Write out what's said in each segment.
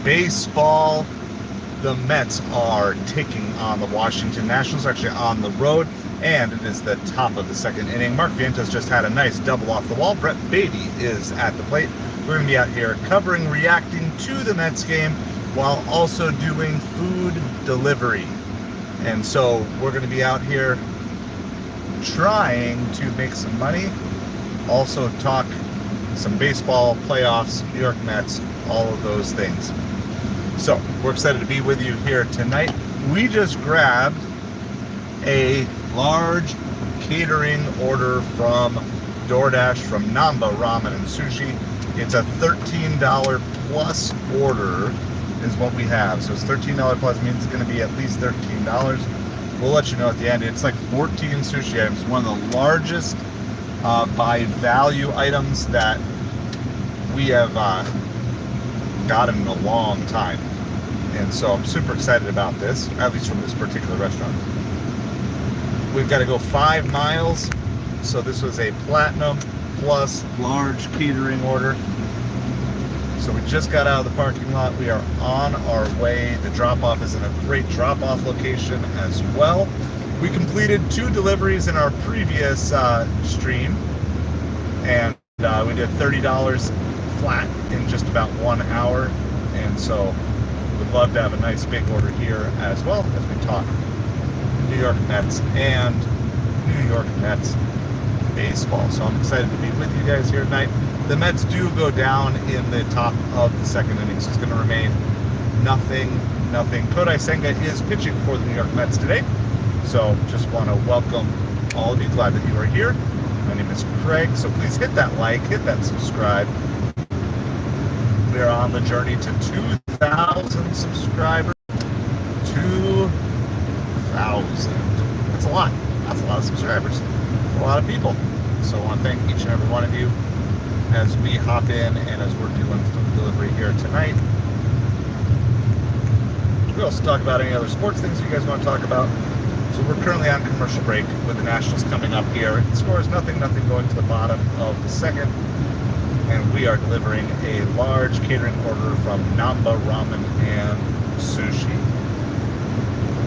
baseball. The Mets are taking on the Washington Nationals, actually on the road, and it is the top of the second inning. Mark Vientos just had a nice double off the wall. Brett Baty is at the plate. We're going to be out here covering, reacting to the Mets game while also doing food delivery. And so we're going to be out here trying to make some money, also talk some baseball, playoffs, New York Mets, all of those things. So we're excited to be with you here tonight. We just grabbed a large catering order from DoorDash from Namba Ramen and Sushi. It's a $13 plus order is what we have. So it's $13 plus, means it's going to be at least $13. We'll let you know at the end. It's like 14 sushi items, one of the largest by value items that we have gotten in a long time. And so I'm super excited about this, at least from this particular restaurant. We've got to go 5 miles. So this was a platinum plus large catering order. So we just got out of the parking lot. We are on our way. The drop-off is in a great drop-off location as well. We completed 2 deliveries in our previous stream, and we did $30 flat in just about 1 hour. And so we'd love to have a nice big order here as well as we talk New York Mets and New York Mets baseball. So I'm excited to be with you guys here tonight. The Mets do go down in the top of the second inning, so it's going to remain nothing. Kodai Senga is pitching for the New York Mets today. So just want to welcome all of you. Glad that you are here. My name is Craig, so please hit that like, hit that subscribe. We are on the journey to 2,000 subscribers. 2,000. That's a lot. That's a lot of subscribers. That's a lot of people. So I want to thank each and every one of you as we hop in and as we're doing food delivery here tonight. We also talk about any other sports things you guys want to talk about. So we're currently on commercial break with the Nationals coming up here. The score is nothing going to the bottom of the second. And we are delivering a large catering order from Namba Ramen and Sushi.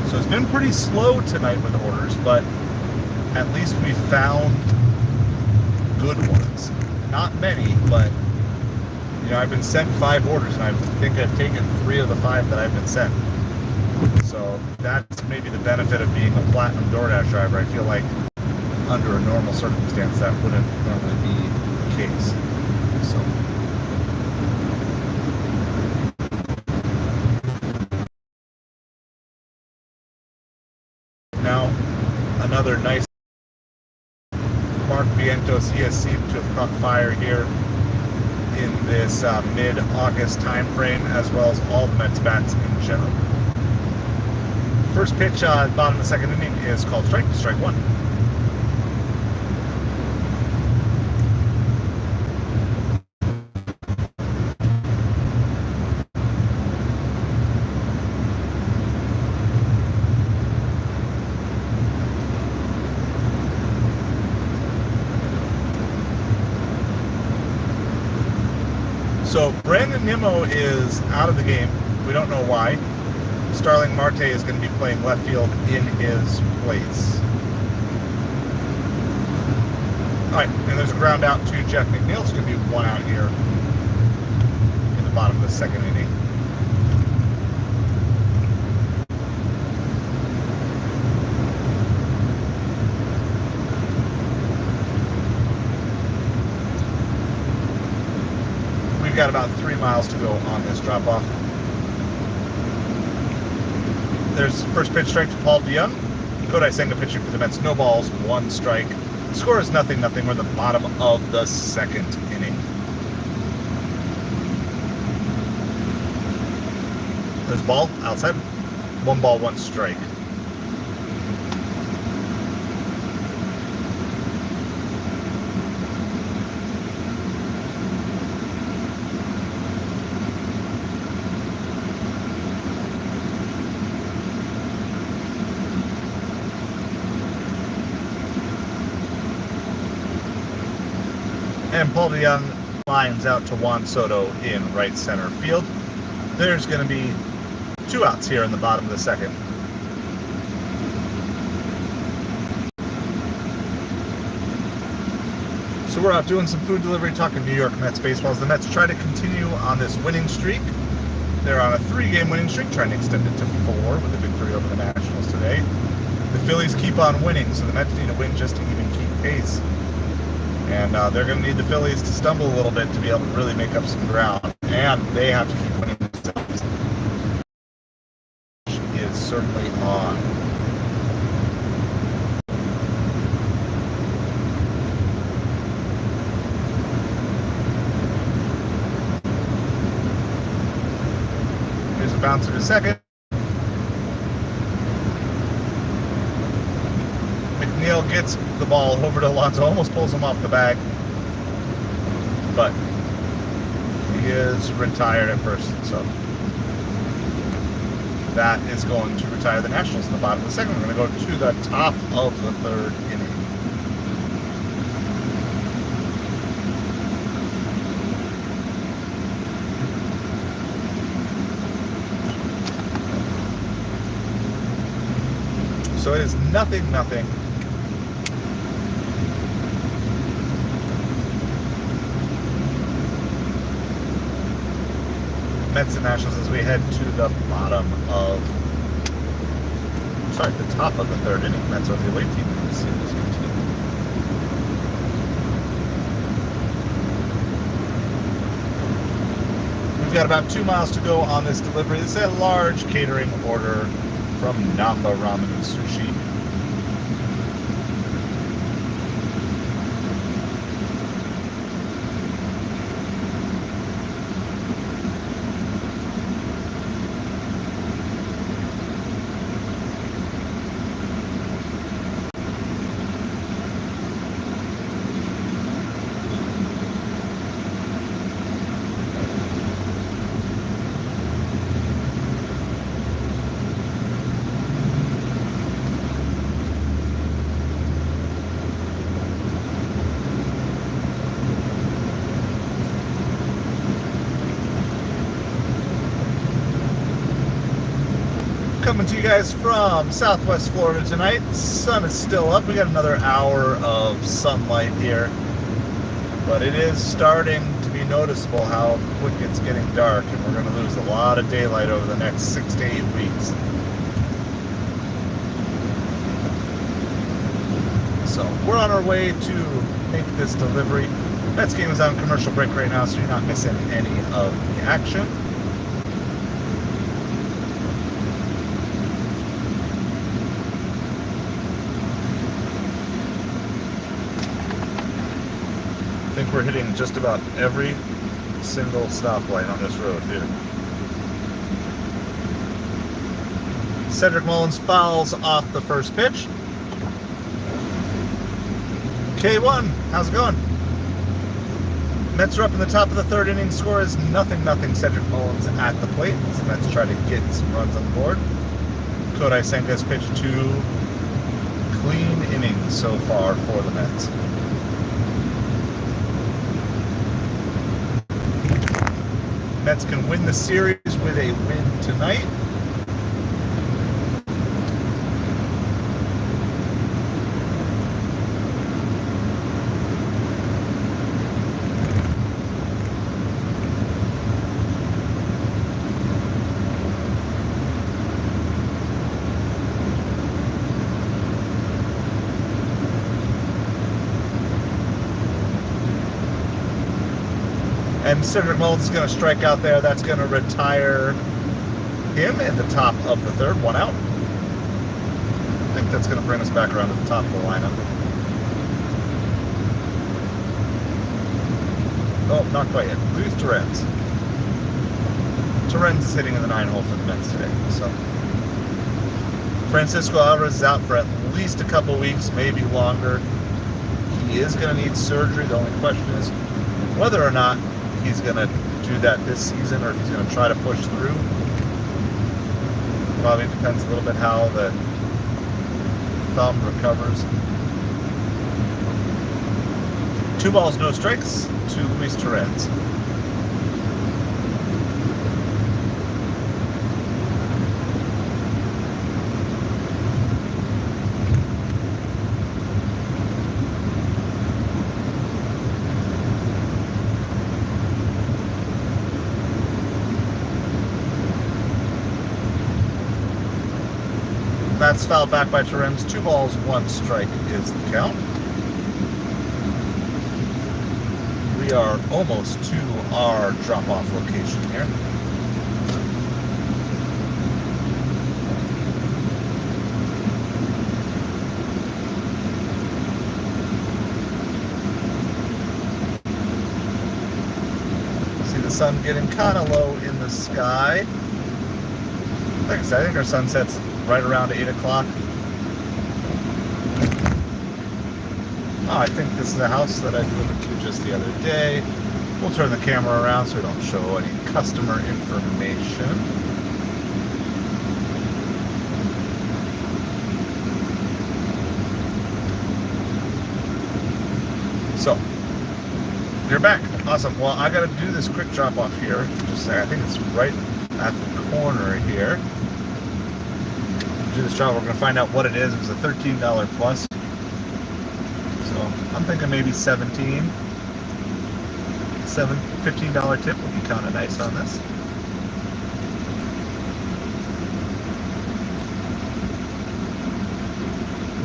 So it's been pretty slow tonight with orders, but at least we found good ones. Not many, but you know, I've been sent 5 orders, and I think I've taken 3 of the 5 that I've been sent. So that's maybe the benefit of being a platinum DoorDash driver. I feel like under a normal circumstance that wouldn't normally be the case. So now another nice Mark Vientos. He has seemed to have caught fire here in this mid-August time frame, as well as all the Mets bats in general. First pitch, bottom of the second inning, is called strike 1. So Brandon Nimmo is out of the game. We don't know why. Starling Marte is going to be playing left field in his place. All right, and there's a ground out to Jeff McNeil. It's going to be 1 out here in the bottom of the second inning. We've got about 3 miles to go on this drop-off. There's first pitch strike to Paul DeJong. Kodai Senga pitching for the Mets. No balls, 1 strike. The score is nothing. We're at the bottom of the second inning. There's a ball outside. 1 ball, 1 strike. And Paul DeJong lines out to Juan Soto in right center field. there's going to be 2 outs here in the bottom of the second. So we're out doing some food delivery, talking New York Mets baseball as the Mets try to continue on this winning streak. They're on a 3-game winning streak, trying to extend it to 4 with a victory over the Nationals today. The Phillies keep on winning, so the Mets need to win just to even keep pace. And they're going to need the Phillies to stumble a little bit to be able to really make up some ground. And they have to keep winning themselves. Is certainly on. Here's a bouncer to second. McNeil gets the ball over to Alonso, almost pulls him off the bag, but he is retired at first, so that is going to retire the Nationals in the bottom of the second. We're going to go to the top of the 3rd inning. So it is 0-0. Mets and Nationals as we head to the top of the 3rd inning. Mets are the away team in this series. We've got about 2 miles to go on this delivery. This is a large catering order from Namba Ramen and Sushi. Coming to you guys from Southwest Florida tonight. The sun is still up. We got another hour of sunlight here, but it is starting to be noticeable how quick it's getting dark, and we're going to lose a lot of daylight over the next 6 to 8 weeks. So we're on our way to make this delivery. Mets game is on commercial break right now, so you're not missing any of the action. I think we're hitting just about every single stoplight on this road here. Cedric Mullins fouls off the first pitch. K1, how's it going? Mets are up in the top of the 3rd inning. Score is 0-0. Cedric Mullins at the plate. So the Mets try to get some runs on the board. Kodai Senga's pitched 2 clean innings so far for the Mets. Mets can win the series with a win tonight. And Cedric Mullins is going to strike out there. That's going to retire him at the top of the 3rd. 1 out. I think that's going to bring us back around to the top of the lineup. Oh, not quite yet. Luis Torrens. Torrens is hitting in the 9-hole for the Mets today. So Francisco Alvarez is out for at least a couple weeks, maybe longer. He is going to need surgery. The only question is whether or not he's going to do that this season or if he's going to try to push through. Probably depends a little bit how the thumb recovers. 2 balls, no strikes to Luis Torrens. That's fouled back by Terems. 2 balls, 1 strike is the count. We are almost to our drop-off location here. See the sun getting kind of low in the sky. Like I said, I think our sunset's right around 8 o'clock. Oh, I think this is the house that I delivered to just the other day. We'll turn the camera around so we don't show any customer information. So, you're back. Awesome. Well, I got to do this quick drop off here. Just say, I think it's right at the corner here. Do this job, we're going to find out what it is. It was a $13 plus. So I'm thinking maybe $15 tip would be kind of nice on this.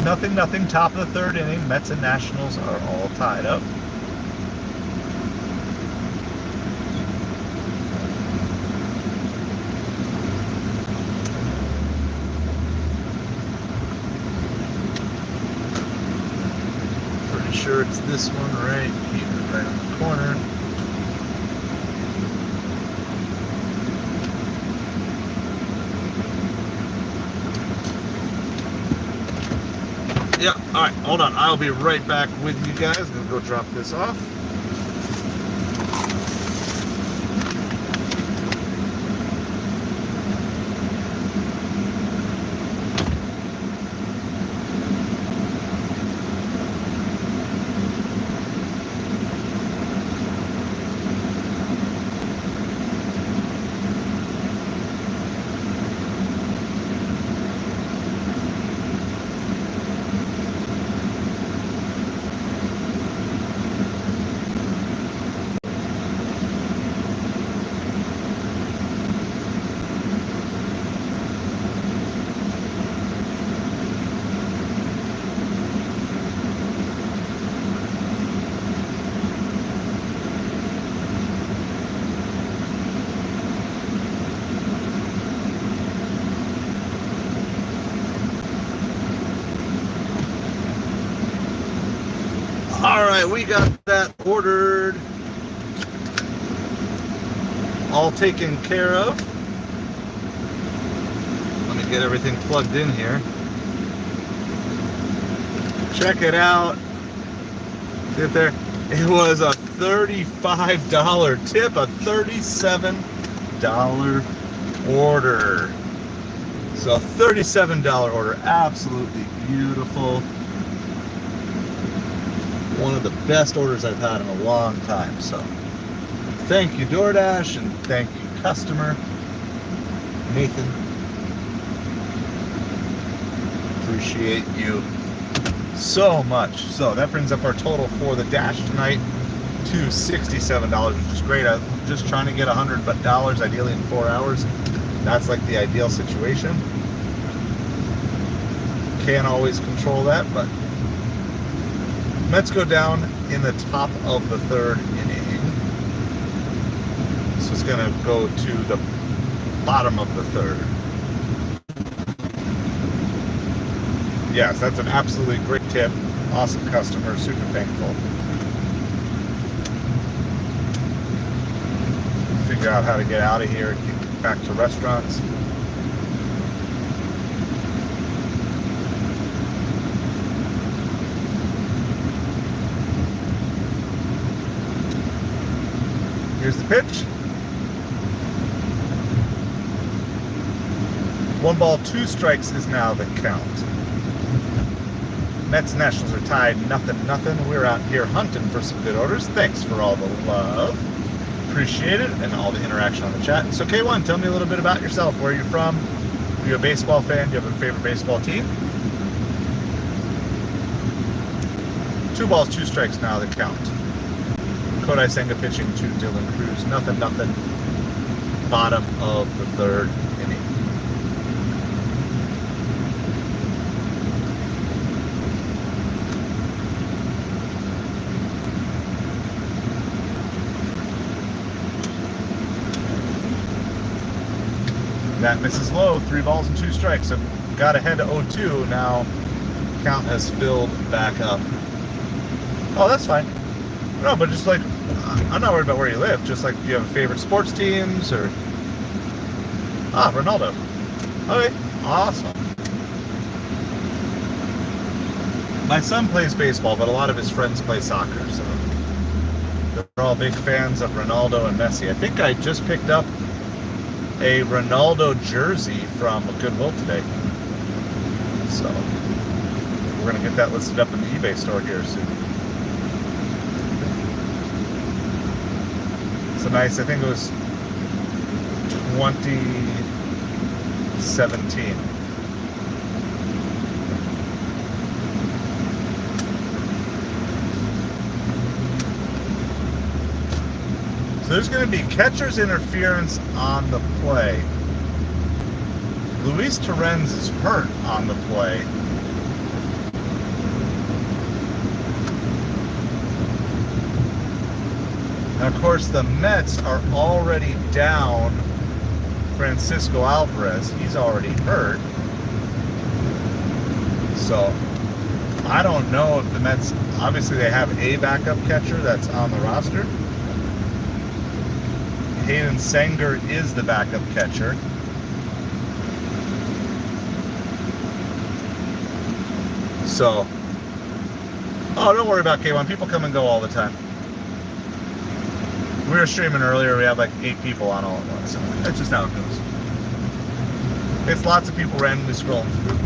Nothing, top of the third inning. Mets and Nationals are all tied up. Sure it's this one right here, right on the corner. Yeah, alright, hold on. I'll be right back with you guys. I'm gonna go drop this off. Alright, we got that ordered. All taken care of. Let me get everything plugged in here. Check it out. See it there? It was a $35 tip, a $37 order. So a $37 order, absolutely beautiful. One of the best orders I've had in a long time. So thank you, DoorDash, and thank you, customer Nathan. Appreciate you so much. So that brings up our total for the dash tonight to $67, which is great. I'm just trying to get $100 ideally in 4 hours. That's like the ideal situation. Can't always control that, but Mets go down in the top of the third inning. So it's going to go to the bottom of the third. Yes, that's an absolutely great tip. Awesome customer, super thankful. Figure out how to get out of here and get back to restaurants. Here's the pitch. 1 ball, 2 strikes is now the count. Mets and Nationals are tied 0-0. We're out here hunting for some good orders. Thanks for all the love. Appreciate it, and all the interaction on the chat. So K1, tell me a little bit about yourself. Where are you from? Are you a baseball fan? Do you have a favorite baseball team? 2 balls, 2 strikes now the count. Kodai Senga pitching to Dylan Cruz. 0-0. Bottom of the third inning. That misses low, 3 balls and 2 strikes. So got ahead to 0-2. Now count has filled back up. Oh, that's fine. No, but just like, I'm not worried about where you live. Just like, do you have favorite sports teams or? Ah, Ronaldo. Okay, awesome. My son plays baseball, but a lot of his friends play soccer, so they're all big fans of Ronaldo and Messi. I think I just picked up a Ronaldo jersey from Goodwill today. So we're going to get that listed up in the eBay store here soon. It's a nice, I think it was 2017. So there's going to be catcher's interference on the play. Luis Torrens is hurt on the play. And of course, the Mets are already down Francisco Alvarez. He's already hurt. So I don't know if the Mets, obviously they have a backup catcher that's on the roster. Hayden Sanger is the backup catcher. So, oh, don't worry about K1. People come and go all the time. We were streaming earlier. We had like 8 people on all at once. So that's just how it goes. It's lots of people randomly scrolling through.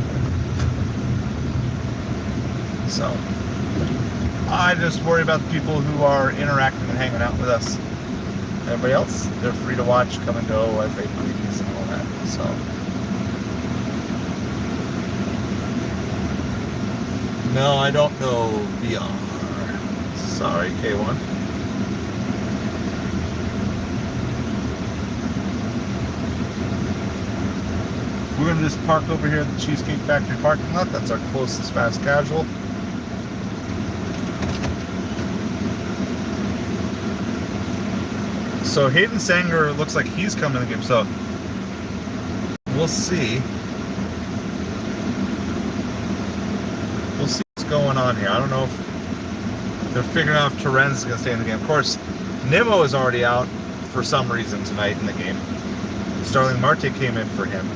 So, I just worry about the people who are interacting and hanging out with us. Everybody else, they're free to watch, come and go as they please and all that. So, no, I don't know VR. Sorry, K1. We're going to just park over here at the Cheesecake Factory parking lot. That's our closest fast casual. So Hayden Sanger looks like he's coming in the game, so we'll see. We'll see what's going on here. I don't know if they're figuring out if Torrens is going to stay in the game. Of course, Nimmo is already out for some reason tonight in the game. Starling Marte came in for him.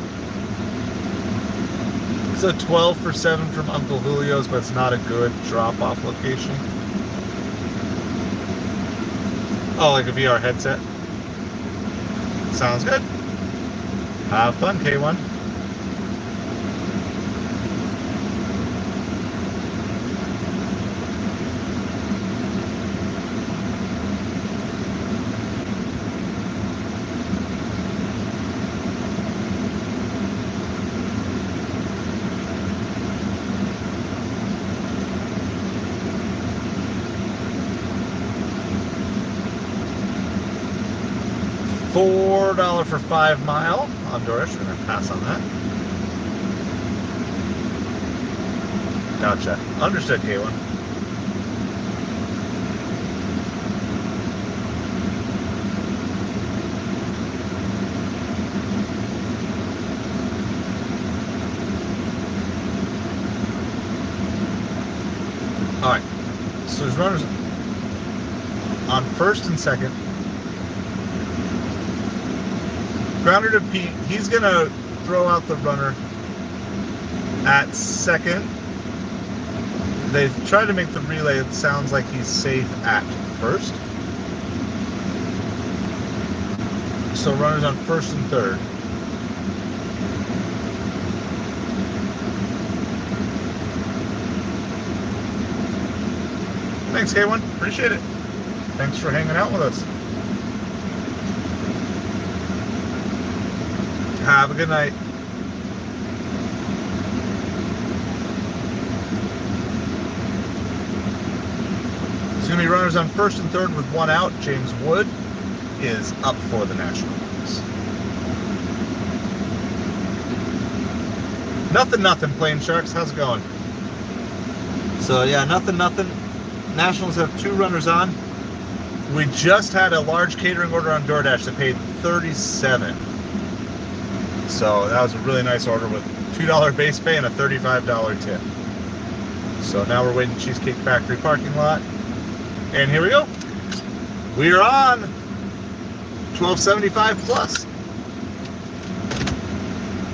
It's a 12 for 7 from Uncle Julio's, but it's not a good drop-off location. Oh, like a VR headset? Sounds good. Have fun, K1. $4 for 5 mile on Dorish. We're going to pass on that. Gotcha. Understood, K1. Alright. So there's runners on first and second. Grounder to Pete. He's going to throw out the runner at second. They try to make the relay. It sounds like he's safe at first. So runners on first and third. Thanks, K1. Appreciate it. Thanks for hanging out with us. Have a good night. It's going to be runners on first and third with 1 out. James Wood is up for the Nationals. Nothing, Plain Sharks. How's it going? So, yeah, nothing. Nationals have 2 runners on. We just had a large catering order on DoorDash that paid $37. So that was a really nice order with $2 base pay and a $35 tip. So now we're waiting Cheesecake Factory parking lot. And here we go. We are on $12.75 plus.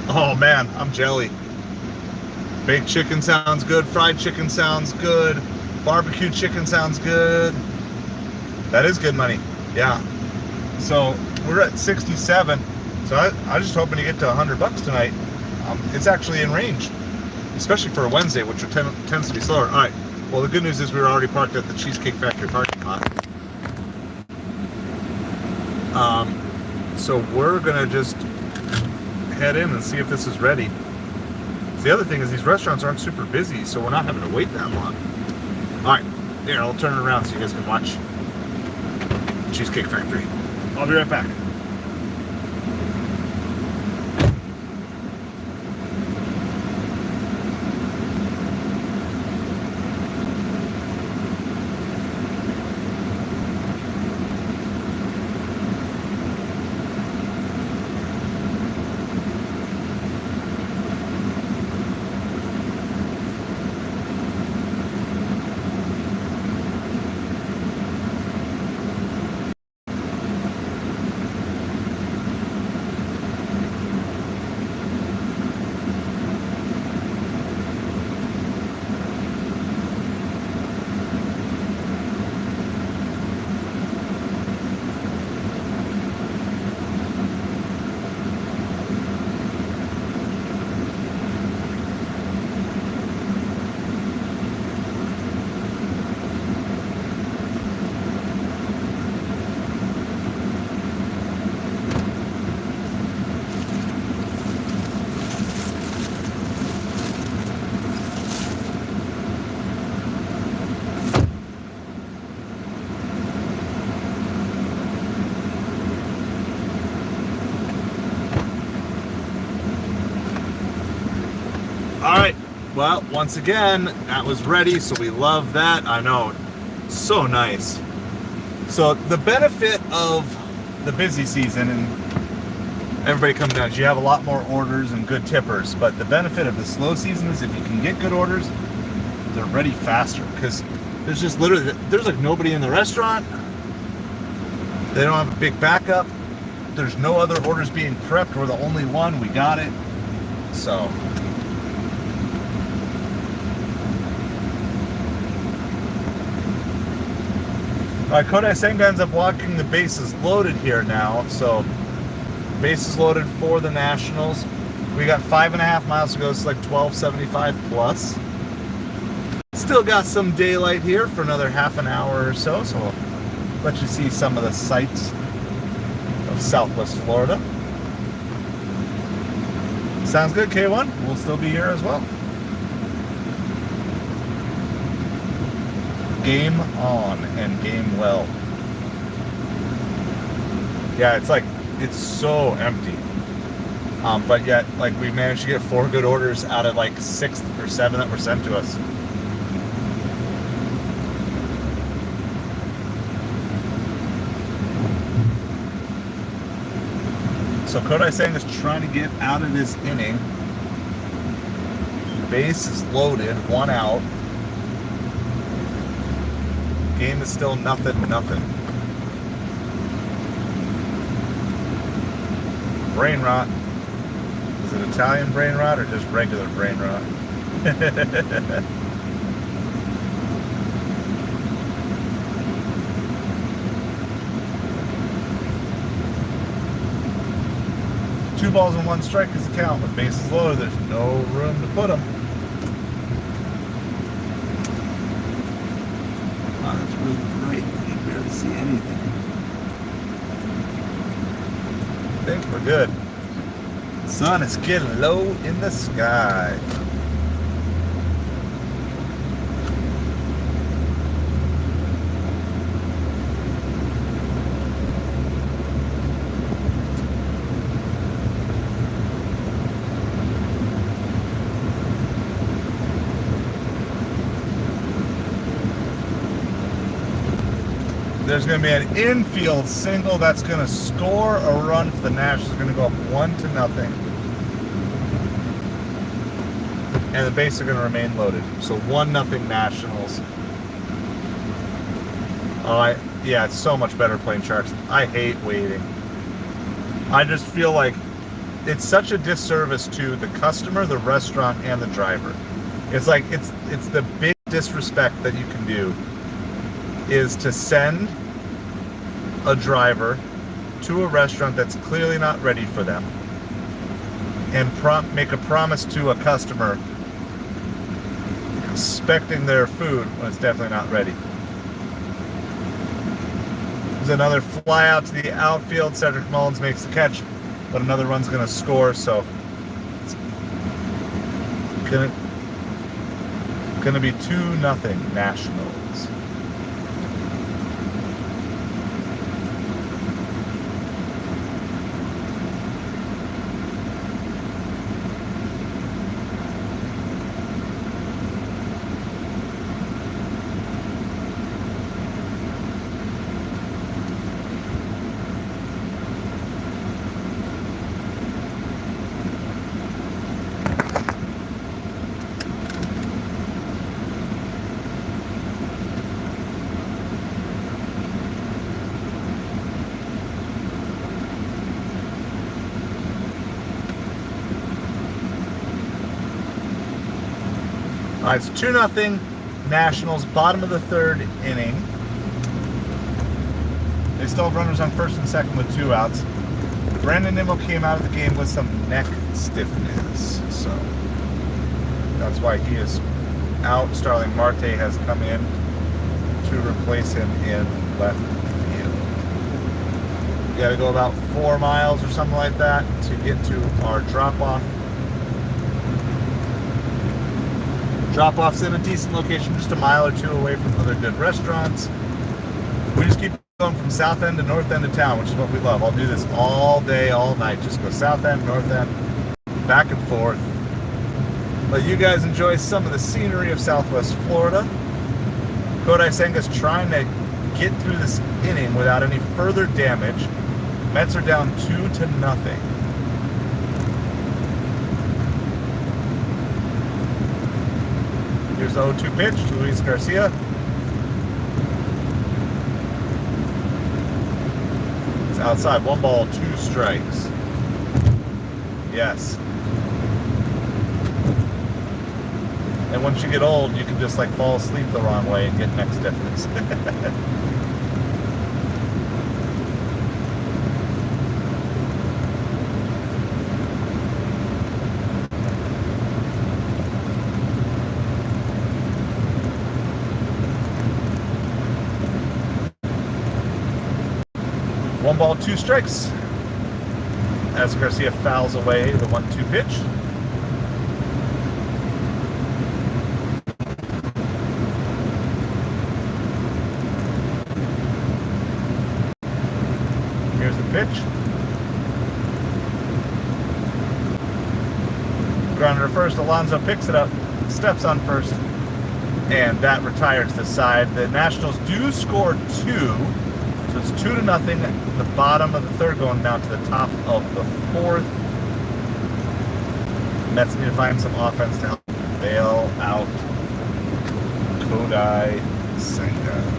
Oh man, I'm jelly. Baked chicken sounds good. Fried chicken sounds good. Barbecue chicken sounds good. That is good money. Yeah. So we're at 67. So I was just hoping to get to $100 tonight. It's actually in range, especially for a Wednesday, which tends to be slower. All right. Well, the good news is we were already parked at the Cheesecake Factory parking lot. So we're gonna just head in and see if this is ready. The other thing is these restaurants aren't super busy, so we're not having to wait that long. All right, here, I'll turn it around so you guys can watch Cheesecake Factory. I'll be right back. All right, well, once again, that was ready, so we love that. I know, so nice. So the benefit of the busy season and everybody coming down is you have a lot more orders and good tippers, but the benefit of the slow season is if you can get good orders, they're ready faster, because there's just literally, there's like nobody in the restaurant. They don't have a big backup. There's no other orders being prepped. We're the only one. We got it. So Kodai Senga ends up walking the bases loaded here now. So bases loaded for the Nationals. We got 5.5 miles to go. It's like 12.75 plus. Still got some daylight here for another half an hour or so. So we'll let you see some of the sights of Southwest Florida. Sounds good, K1. We'll still be here as well. Game on and game well. Yeah, it's so empty. But yet, like, we managed to get 4 good orders out of like 6 or 7 that were sent to us. So Kodai Senga is trying to get out of this inning. The base is loaded, 1 out. Game is still nothing. Brain rot. Is it Italian brain rot or just regular brain rot? Two balls and 1 strike is the count. With bases loaded, there's no room to put them. Wow, that's really bright. You can barely see anything. I think we're good. Sun is getting low in the sky. There's going to be an infield single that's going to score a run for the Nationals. It's going to go up 1-0. and the base are going to remain loaded. So 1-0 Nationals. Yeah, it's so much better playing Sharks. I hate waiting. I just feel like it's such a disservice to the customer, the restaurant, and the driver. It's like it's the big disrespect that you can do is to send a driver to a restaurant that's clearly not ready for them and make a promise to a customer expecting their food when it's definitely not ready. There's another fly out to the outfield. Cedric Mullins makes the catch, but another run's going to score, so it's going to be 2-0 Nationals. It's 2-0 Nationals, bottom of the third inning. They still have runners on first and second with 2 outs. Brandon Nimmo came out of the game with some neck stiffness, so that's why he is out. Starling Marte has come in to replace him in left field. We got to go about 4 miles or something like that to get to our drop-off. Drop-off's in a decent location, just a mile or 2 away from other good restaurants. We just keep going from south end to north end of town, which is what we love. I'll do this all day, all night. Just go south end, north end, back and forth. Let you guys enjoy some of the scenery of Southwest Florida. Kodai Senga's trying to get through this inning without any further damage. Mets are down 2-0. Here's the 0-2 pitch, Luis Garcia. It's outside, 1 ball, 2 strikes. Yes. And once you get old, you can just like fall asleep the wrong way and get neck stiffness. One ball, 2 strikes. As Garcia fouls away the 1-2 pitch. Here's the pitch. Grounder to first. Alonso picks it up, steps on first, and that retires the side. The Nationals do score 2. So it's 2-0, the bottom of the third going down to the top of the fourth. Mets need to find some offense to help bail out Kodai Senga.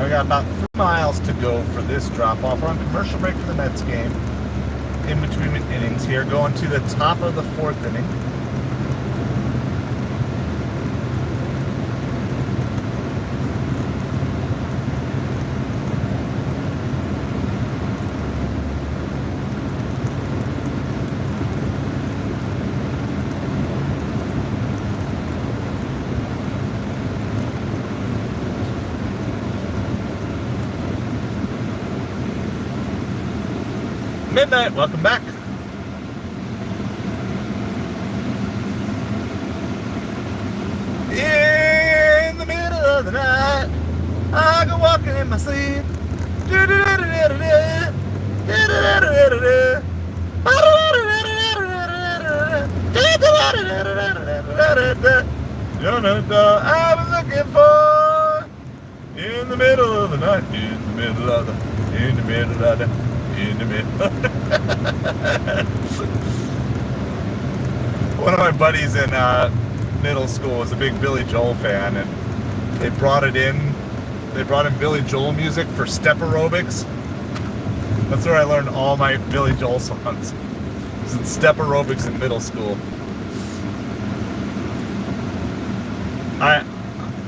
We got about 3 miles to go for this drop-off. We're on commercial break for the Mets game. In between innings here, going to the top of the 4th inning. Midnight, welcome back. In the middle of the night, I go walking in my sleep. I was looking for in the middle of the night, in the middle of the One of my buddies in middle school was a big Billy Joel fan, and they brought in Billy Joel music for step aerobics. That's where I learned all my Billy Joel songs. It was in step aerobics in middle school.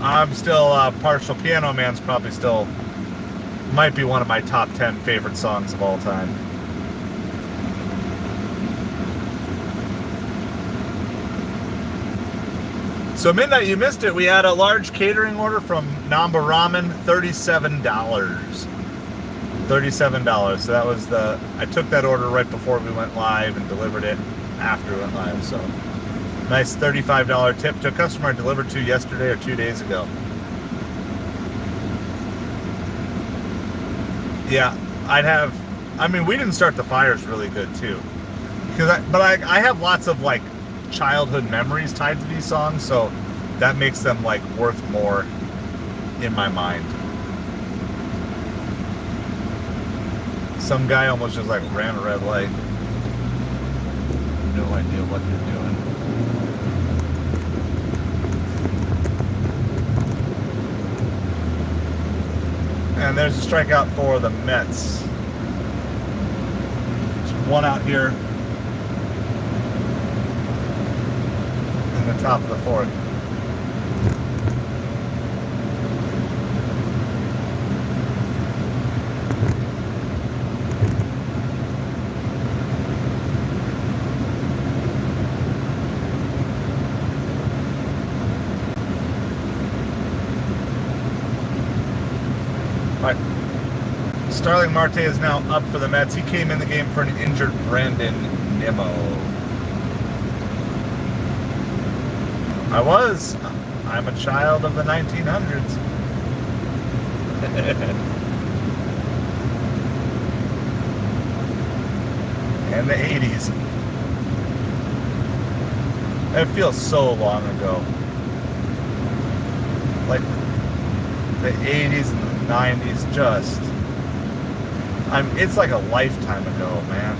I'm still partial. Piano Man's probably still might be one of my top 10 favorite songs of all time. So Midnight, you missed it. We had a large catering order from Namba Ramen, $37. $37. So that was I took that order right before we went live and delivered it after we went live. So nice $35 tip to a customer I delivered to yesterday or 2 days ago. Yeah, we didn't start the fires really good too. But I have lots of like childhood memories tied to these songs, so that makes them like worth more in my mind. Some guy almost just like ran a red light. No idea what they're doing. And there's a strikeout for the Mets. There's one out here in the top of the fourth. Starling Marte is now up for the Mets. He came in the game for an injured Brandon Nimmo. I'm a child of the 1900s. And the 80s. It feels so long ago. Like the 80s and the 90s just... it's like a lifetime ago, man.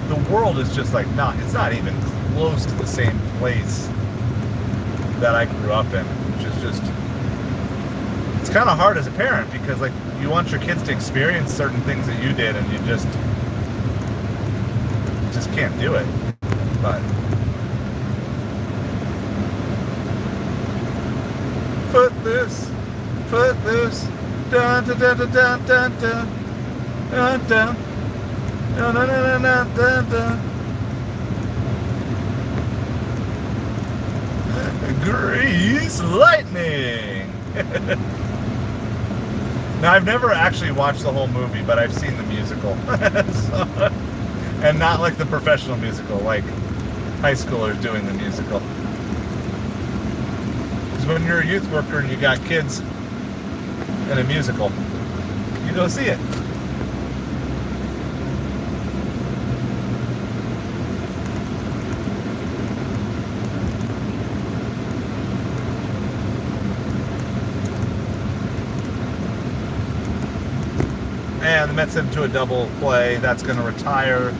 The world is just like, it's not even close to the same place that I grew up in, which is just, it's kind of hard as a parent because like you want your kids to experience certain things that you did and you just can't do it. But footloose, dun dun dun dun dun dun dun dun dun dun dun dun dun dun. Grease lightning. Now I've never actually watched the whole movie, but I've seen the musical. And not like the professional musical, like high schoolers doing the musical. Because when you're a youth worker and you got kids in a musical, you go see it. And the Mets into a double play. That's going to retire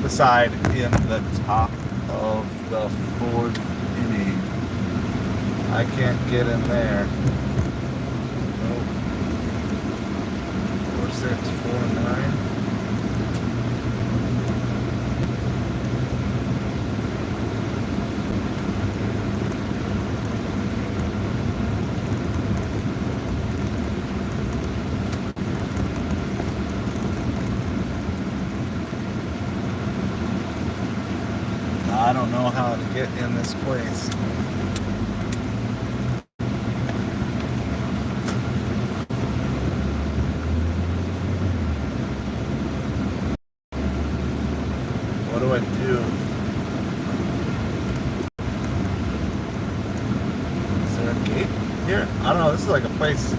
the side in the top of the fourth inning. I can't get in there. 4-6, 4-9. I don't know how to get in this place. like a place.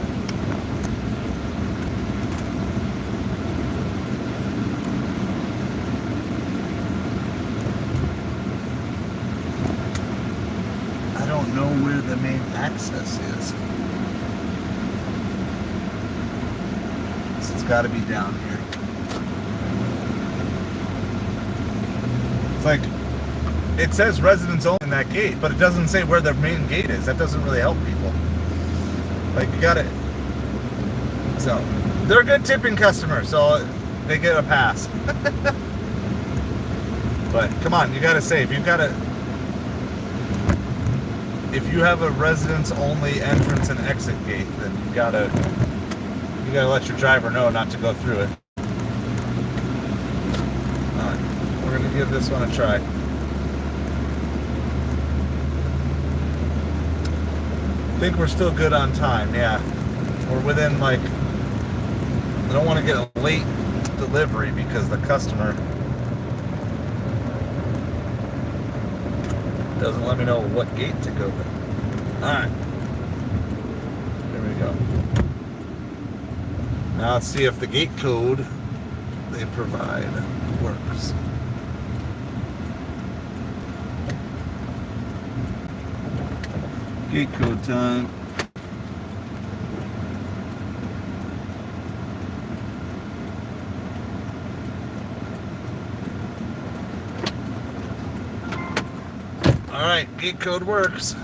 I don't know where the main access is. It's got to be down here. It's like, it says residents only in that gate, but it doesn't say where the main gate is. That doesn't really help people. Like, you got it. So, they're a good tipping customer, so they get a pass. But come on, you gotta say, if you have a residents only entrance and exit gate, then you gotta let your driver know not to go through it. Alright, we're gonna give this one a try. I think we're still good on time, yeah. We're within, like, I don't want to get a late delivery because the customer doesn't let me know what gate to go to. Alright. There we go. Now let's see if the gate code they provide works. Gate code time. All right, gate code works.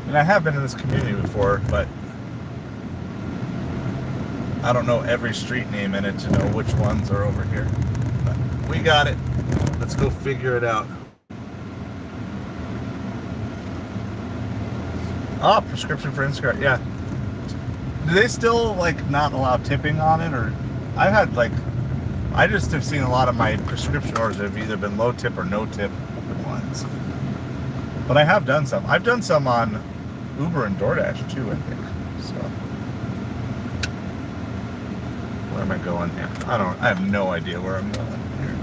And I have been in this community before, but I don't know every street name in it to know which ones are over here. But we got it. Let's go figure it out. Oh, prescription for Instacart, yeah. Do they still, like, not allow tipping on it? Or I've had, like, I just have seen a lot of my prescription orders that have either been low tip or no tip ones. But I have done some. I've done some on Uber and DoorDash too, I think. So where am I going here? I have no idea where I'm going here.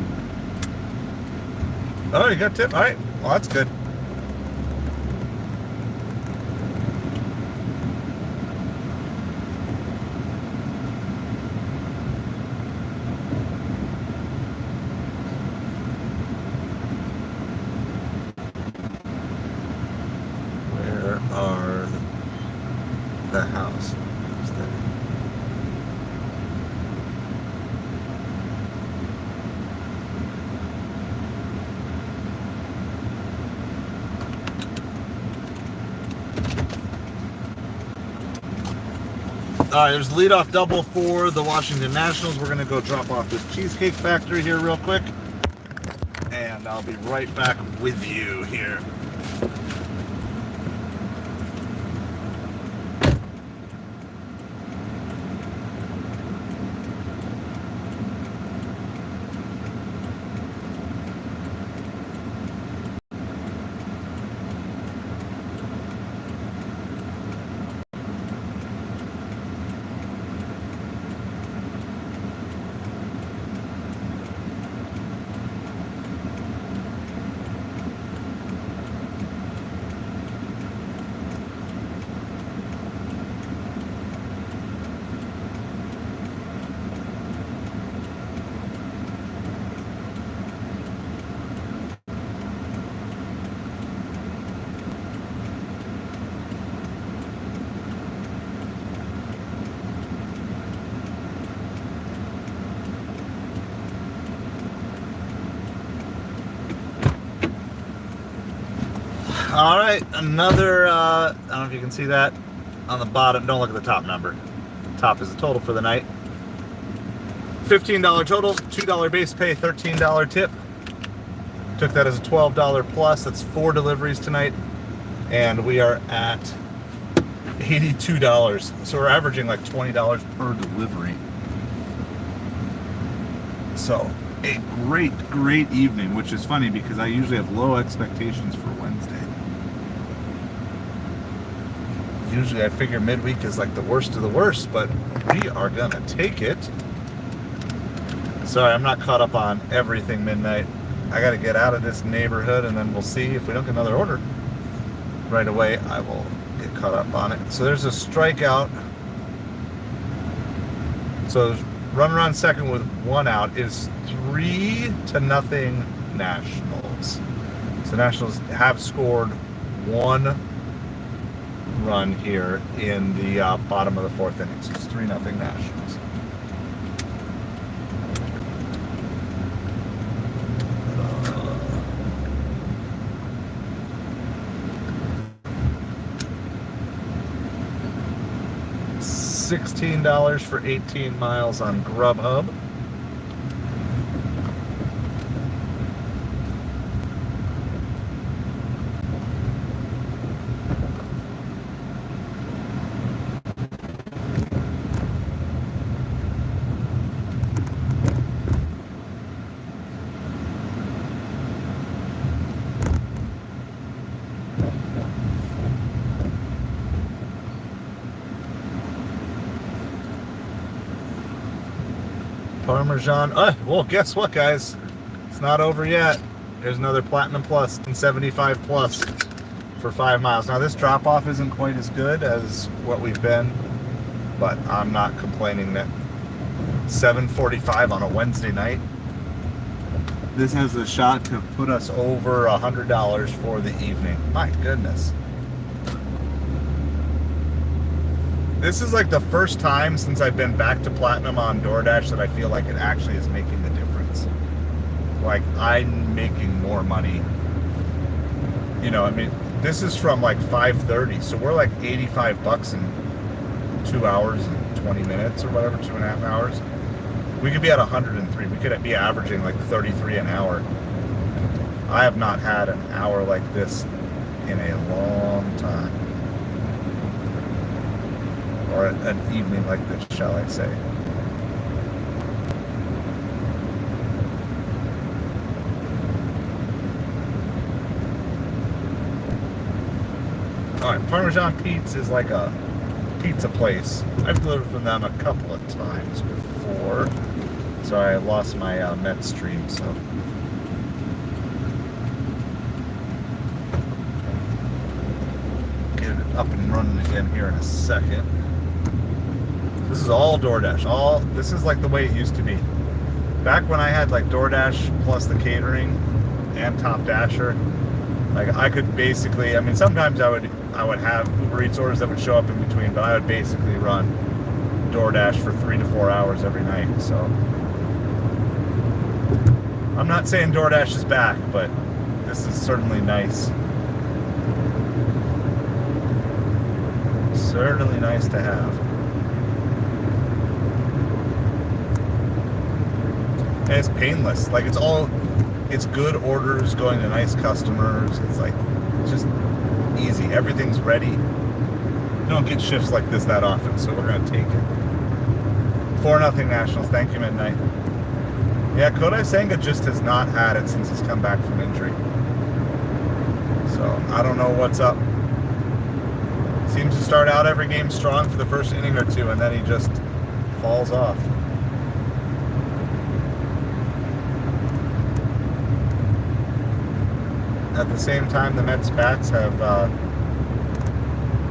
Oh, you got tip? All right. Well, that's good. Where are the house? There's leadoff double for the Washington Nationals. We're going to go drop off this Cheesecake Factory here real quick. And I'll be right back with you here. All right, another, I don't know if you can see that on the bottom. Don't look at the top number. Top is the total for the night. $15 total, $2 base pay, $13 tip. Took that as a $12 plus. That's 4 deliveries tonight. And we are at $82. So we're averaging like $20 per delivery. So a great evening, which is funny because I usually have low expectations for Wednesday. Usually I figure midweek is like the worst of the worst, but we are gonna take it. Sorry, I'm not caught up on everything midnight. I got to get out of this neighborhood, and then we'll see if we don't get another order right away. I will get caught up on it. So there's a strikeout. So runner on second with one out is 3-0 Nationals. So Nationals have scored one run here in the bottom of the fourth inning. So it's 3-0 Nationals. $16 for 18 miles on Grubhub. Parmesan. Well, guess what, guys? It's not over yet. There's another Platinum Plus and 75 Plus for 5 miles. Now, this drop-off isn't quite as good as what we've been, but I'm not complaining that 7:45 on a Wednesday night. This has a shot to put us over $100 for the evening. My goodness. This is like the first time since I've been back to Platinum on DoorDash that I feel like it actually is making the difference. Like, I'm making more money. You know, I mean, this is from like 5:30, so we're like $85 in 2 hours and 20 minutes or whatever, 2.5 hours. We could be at 103. We could be averaging like 33 an hour. I have not had an hour like this in a long time. Or an evening like this, shall I say. Alright, Parmesan Pete's is like a pizza place. I've delivered from them a couple of times before. Sorry, I lost my Met stream, so. Get it up and running again here in a second. This is all DoorDash. This is like the way it used to be. Back when I had like DoorDash plus the catering and Top Dasher, like I could basically, I mean, sometimes I would have Uber Eats orders that would show up in between, but I would basically run DoorDash for 3 to 4 hours every night. So I'm not saying DoorDash is back, but this is certainly nice. Certainly nice to have. And it's painless. Like, it's good orders going to nice customers. It's like, it's just easy. Everything's ready. You don't get shifts like this that often, so we're going to take it. 4-0 Nationals. Thank you, Midnight. Yeah, Kodai Senga just has not had it since he's come back from injury. So, I don't know what's up. Seems to start out every game strong for the first inning or two, and then he just falls off. At the same time, the Mets bats have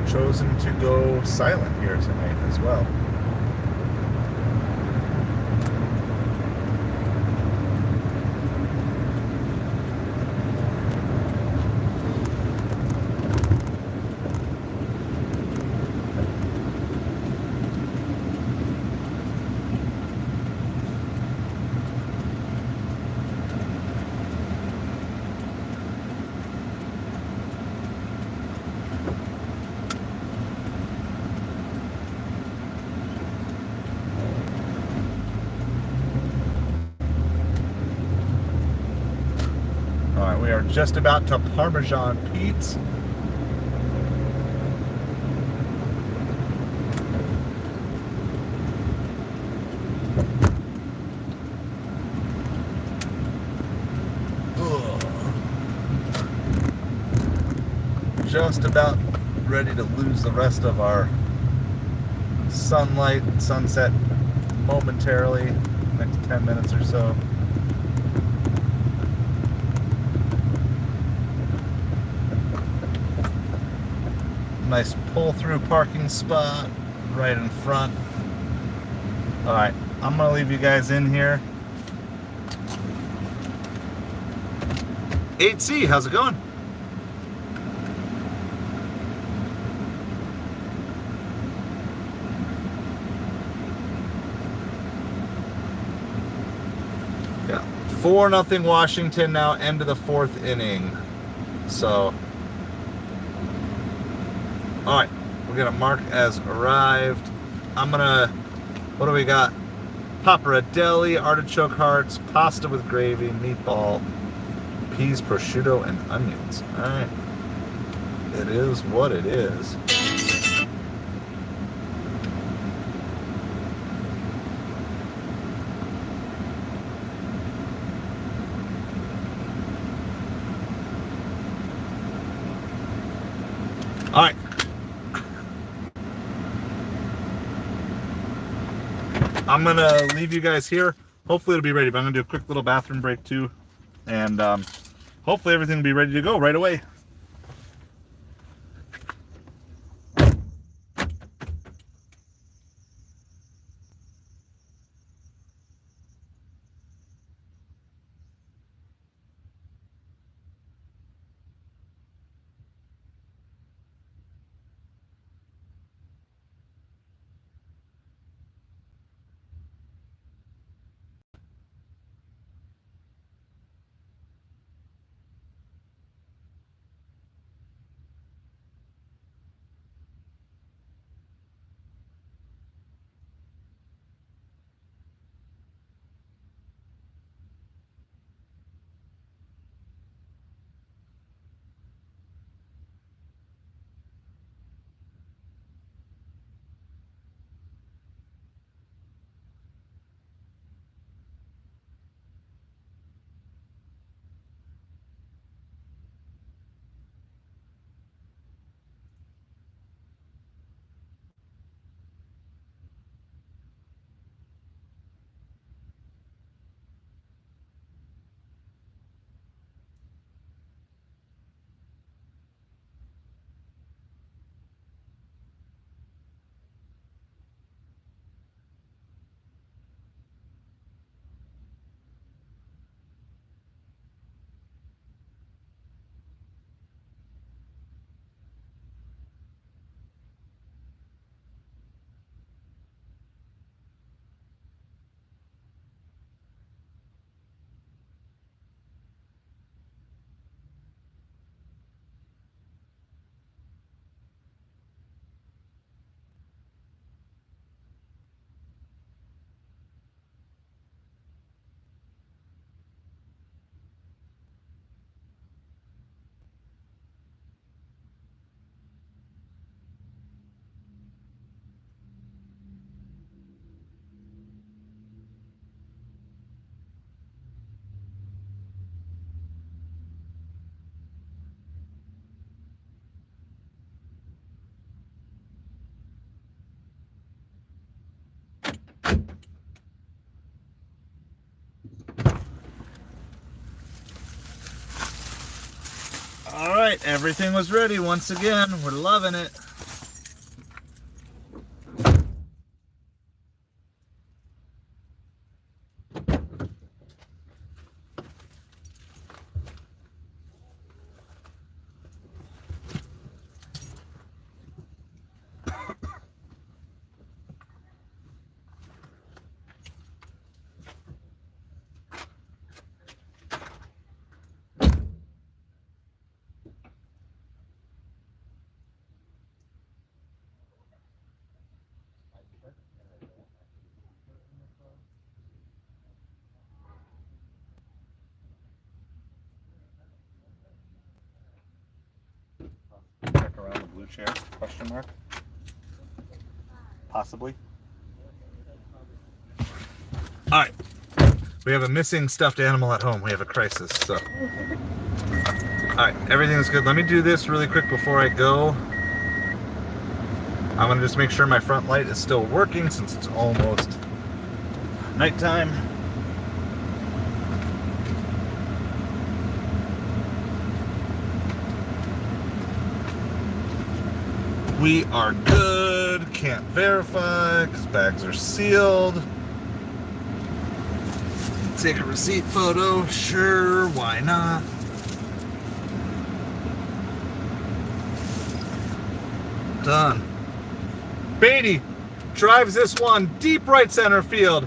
chosen to go silent here tonight as well. We are just about to Parmesan Pete's. Just about ready to lose the rest of our sunlight, sunset momentarily. next 10 minutes or so. Nice pull-through parking spot right in front. All right, I'm gonna leave you guys in here. 8C, how's it going? Yeah, 4-0 Washington now, end of the 4th inning. So, all right, we're gonna mark as arrived. I'm gonna, what do we got? Pappardelle, artichoke hearts, pasta with gravy, meatball, peas, prosciutto, and onions. All right, it is what it is. All right. I'm going to leave you guys here. Hopefully it'll be ready, but I'm going to do a quick little bathroom break too. And hopefully everything will be ready to go right away. All right, everything was ready once again. We're loving it. Check around the blue chair, question mark? Possibly. All right, we have a missing stuffed animal at home. We have a crisis, so. All right, everything's good. Let me do this really quick before I go. I'm gonna just make sure my front light is still working since it's almost nighttime. We are good. Can't verify because bags are sealed. Take a receipt photo. Sure, why not? Done. Beatty drives this one deep right center field.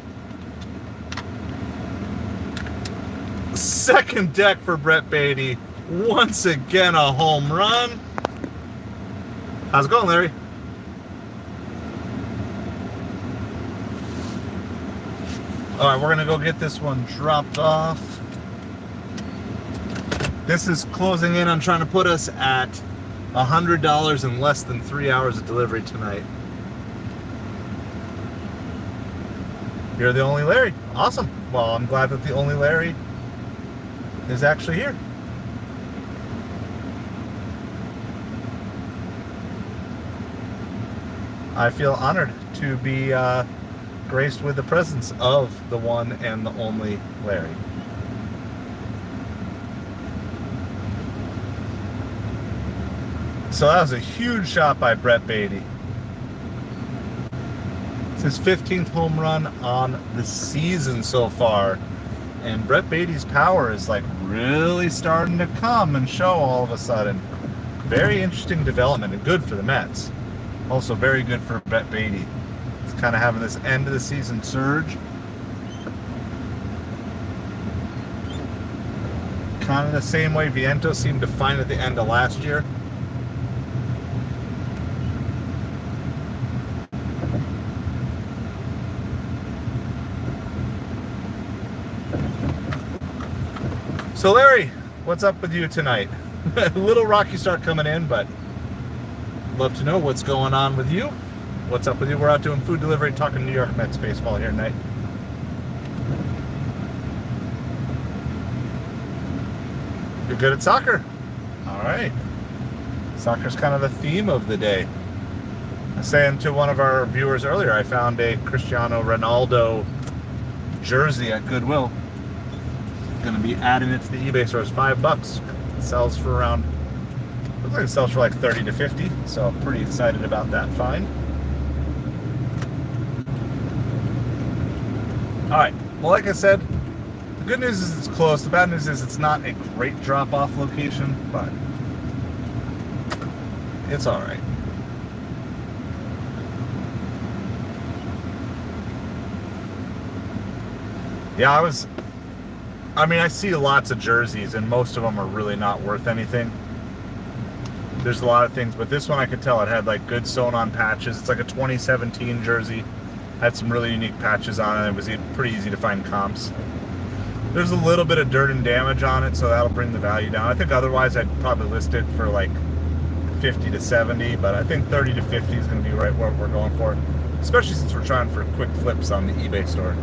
Second deck for Brett Beatty. Once again, a home run. How's it going, Larry? All right, we're gonna go get this one dropped off. This is closing in on trying to put us at $100 in less than 3 hours of delivery tonight. You're the only Larry. Awesome. Well, I'm glad that the only Larry is actually here. I feel honored to be graced with the presence of the one and the only Larry. So that was a huge shot by Brett Beatty. It's his 15th home run on the season so far. And Brett Beatty's power is like really starting to come and show all of a sudden. Very interesting development and good for the Mets. Also very good for Brett Beatty. He's kind of having this end of the season surge. Kind of the same way Vientos seemed to find at the end of last year. So Larry, what's up with you tonight? A little rocky start coming in, but love to know what's going on with you. What's up with you? We're out doing food delivery, talking New York Mets baseball here tonight. You're good at soccer. All right. Soccer's kind of the theme of the day. I was saying to one of our viewers earlier, I found a Cristiano Ronaldo jersey at Goodwill. Going to be adding it to the eBay store. It's $5. It sells for around, looks like it sells for like 30 to 50. So I'm pretty excited about that find. All right. Well, like I said, the good news is it's close. The bad news is it's not a great drop-off location, but it's all right. Yeah, I see lots of jerseys, and most of them are really not worth anything. There's a lot of things, but this one I could tell it had like good sewn-on patches. It's like a 2017 jersey. Had some really unique patches on it. It was pretty easy to find comps. There's a little bit of dirt and damage on it, so that'll bring the value down. I think otherwise I'd probably list it for like 50 to 70, but I think 30 to 50 is going to be right what we're going for, especially since we're trying for quick flips on the eBay store.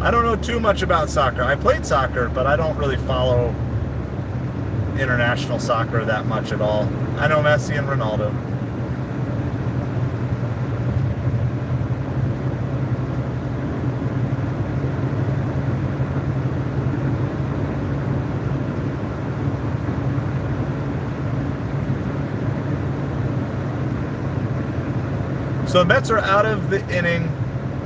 I don't know too much about soccer. I played soccer, but I don't really follow international soccer that much at all. I know Messi and Ronaldo. So the Mets are out of the inning,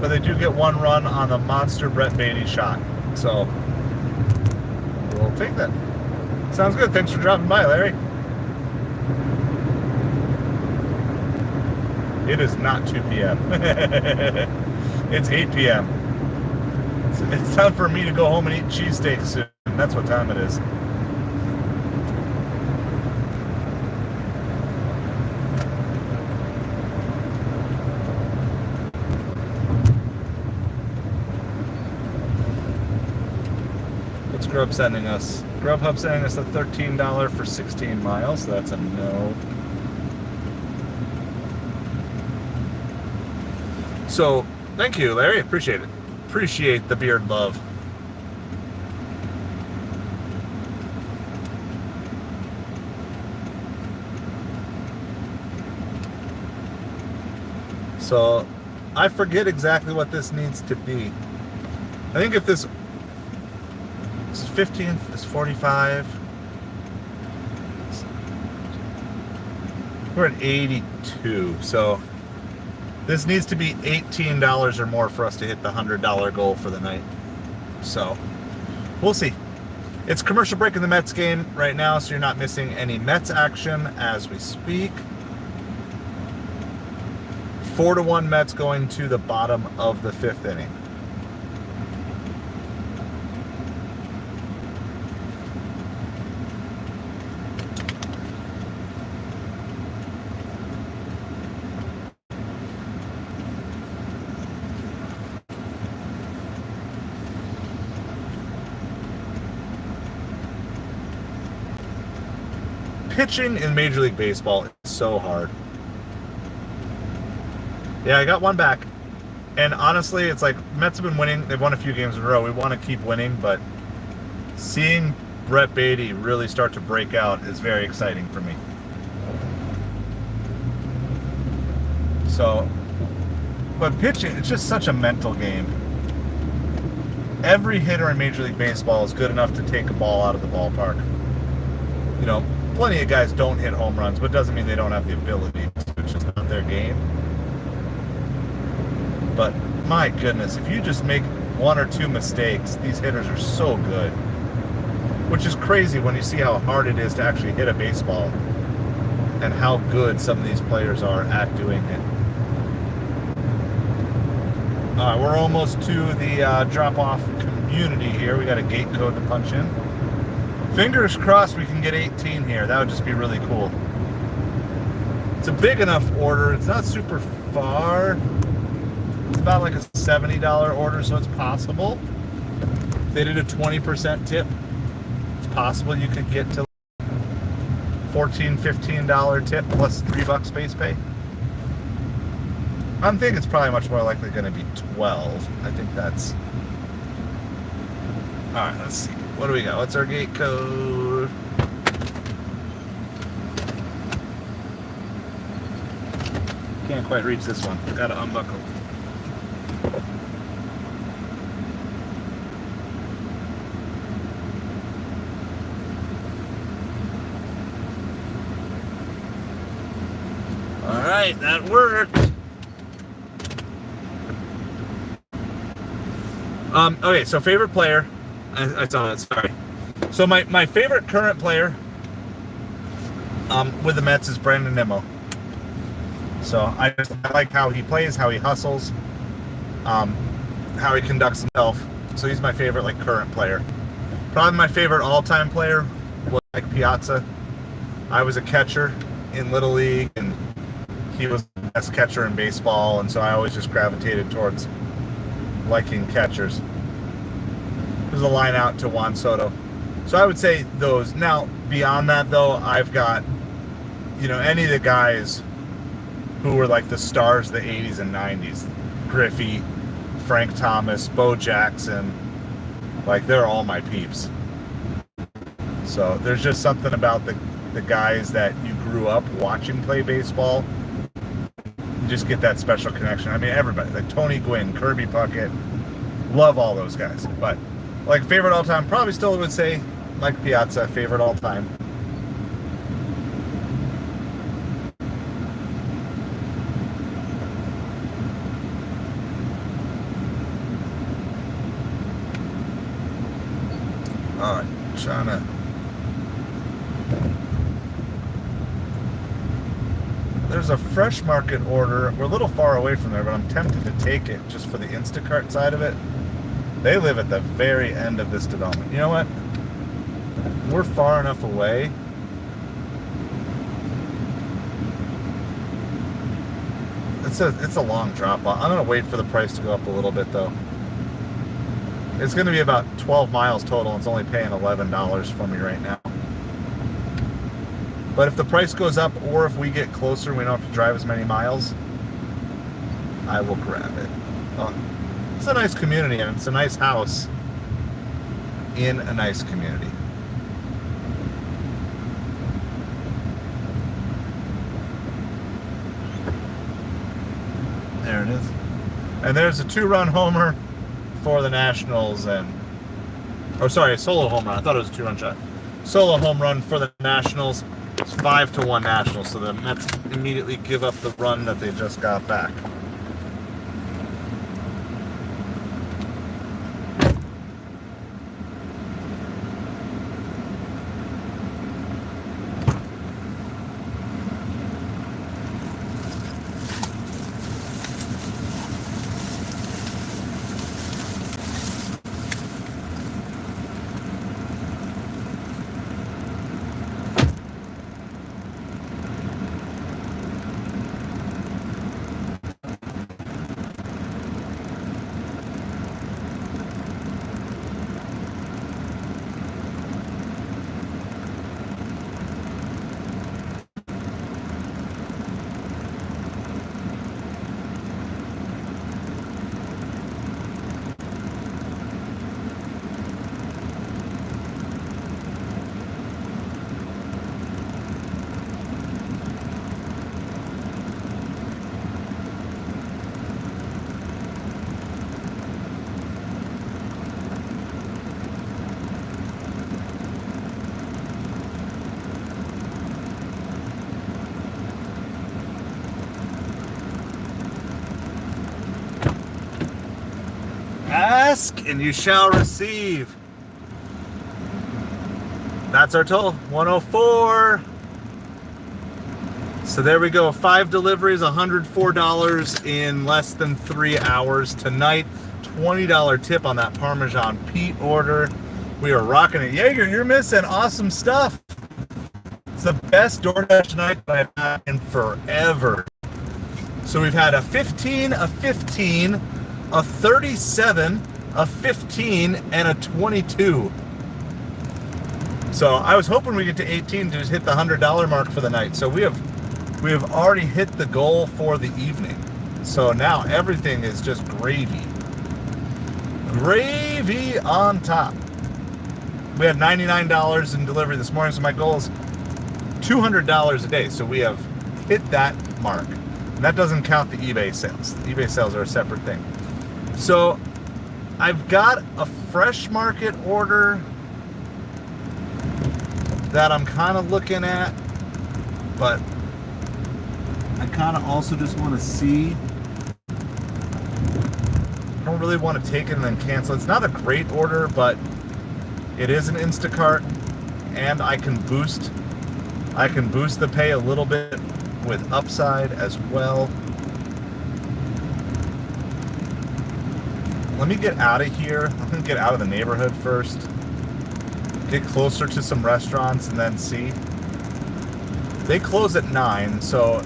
but they do get one run on the monster Brett Beatty shot. So we'll take that. Sounds good. Thanks for dropping by, Larry. It is not 2 p.m. It's 8 p.m. It's time for me to go home and eat cheesesteaks soon. That's what time it is. Grubhub sending us. Grubhub sending us a $13 for 16 miles. So that's a no. So, thank you, Larry. Appreciate it. Appreciate the beard love. So, I forget exactly what this needs to be. I think if this This is 15th. This is 45. We're at 82. So this needs to be $18 or more for us to hit the $100 goal for the night. So we'll see. It's commercial break in the Mets game right now, so you're not missing any Mets action as we speak. 4-1 Mets going to the bottom of the 5th inning. Pitching in Major League Baseball is so hard. Yeah, I got one back. And honestly, it's like Mets have been winning. They've won a few games in a row. We want to keep winning, but seeing Brett Baty really start to break out is very exciting for me. So, but pitching, it's just such a mental game. Every hitter in Major League Baseball is good enough to take a ball out of the ballpark. You know, plenty of guys don't hit home runs, but it doesn't mean they don't have the ability. It's just not their game. But my goodness, if you just make one or two mistakes, these hitters are so good. Which is crazy when you see how hard it is to actually hit a baseball and how good some of these players are at doing it. All right, we're almost to the drop-off community here. We got a gate code to punch in. Fingers crossed we can get 18 here. That would just be really cool. It's a big enough order. It's not super far. It's about like a $70 order, so it's possible. If they did a 20% tip, it's possible you could get to $14, $15 tip plus $3 space pay. I'm thinking it's probably much more likely going to be 12. I think that's... All right, let's see. What do we got? What's our gate code? Can't quite reach this one. Gotta unbuckle. All right, that worked. Okay, so favorite player. I saw that, sorry. So my favorite current player with the Mets is Brandon Nimmo. So I like how he plays, how he hustles, how he conducts himself. So he's my favorite current player. Probably my favorite all-time player was Mike Piazza. I was a catcher in Little League, and he was the best catcher in baseball, and so I always just gravitated towards liking catchers. There's a line out to Juan Soto. So I would say those. Now, beyond that, though, I've got, any of the guys who were like the stars of the 80s and 90s. Griffey, Frank Thomas, Bo Jackson. They're all my peeps. So there's just something about the guys that you grew up watching play baseball. You just get that special connection. I mean, everybody. Tony Gwynn, Kirby Puckett. Love all those guys. But favorite all time, probably still would say Mike Piazza, favorite all time. All right, trying to. There's a Fresh Market order. We're a little far away from there, but I'm tempted to take it just for the Instacart side of it. They live at the very end of this development. You know what? We're far enough away. It's a long drop off. I'm gonna wait for the price to go up a little bit though. It's gonna be about 12 miles total. It's only paying $11 for me right now. But if the price goes up, or if we get closer and we don't have to drive as many miles, I will grab it. It's a nice community, and it's a nice house in a nice community. There it is. And there's a 2-run homer for the Nationals, and Oh, sorry, solo home run. I thought it was a 2-run shot. Solo home run for the Nationals. It's 5-1 Nationals, so the Mets immediately give up the run that they just got back. Ask and you shall receive. That's our total, 104. So there we go, 5 deliveries, $104 in less than 3 hours tonight. $20 tip on that Parmesan Pete order. We are rocking it. Jaeger, you're missing awesome stuff. It's the best DoorDash night that I've had in forever. So we've had a 15, a 15, a 37, a 15, and a 22. So I was hoping we get to 18 to just hit the $100 mark for the night. So we have already hit the goal for the evening. So now everything is just gravy. Gravy on top. We had $99 in delivery this morning, so my goal is $200 a day. So we have hit that mark. And that doesn't count the eBay sales. The eBay sales are a separate thing. So I've got a Fresh Market order that I'm kind of looking at, but I kind of also just want to see. I don't really want to take it and then cancel. It's not a great order, but it is an Instacart, and I can boost the pay a little bit with upside as well. Let me get out of here. I'm gonna get out of the neighborhood first. Get closer to some restaurants and then see. They close at 9, so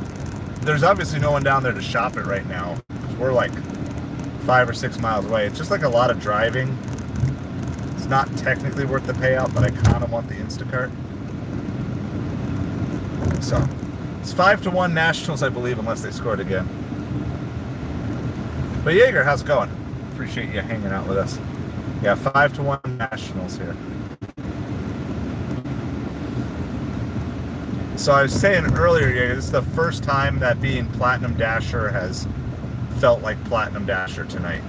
there's obviously no one down there to shop it right now, because we're like 5 or 6 miles away. It's just like a lot of driving. It's not technically worth the payout, but I kind of want the Instacart. So it's 5-1 Nationals, I believe, unless they scored again. But Jaeger, how's it going? Appreciate you hanging out with us. Yeah, 5-1 Nationals here. So I was saying earlier, Jaeger, this is the first time that being Platinum Dasher has felt like Platinum Dasher tonight.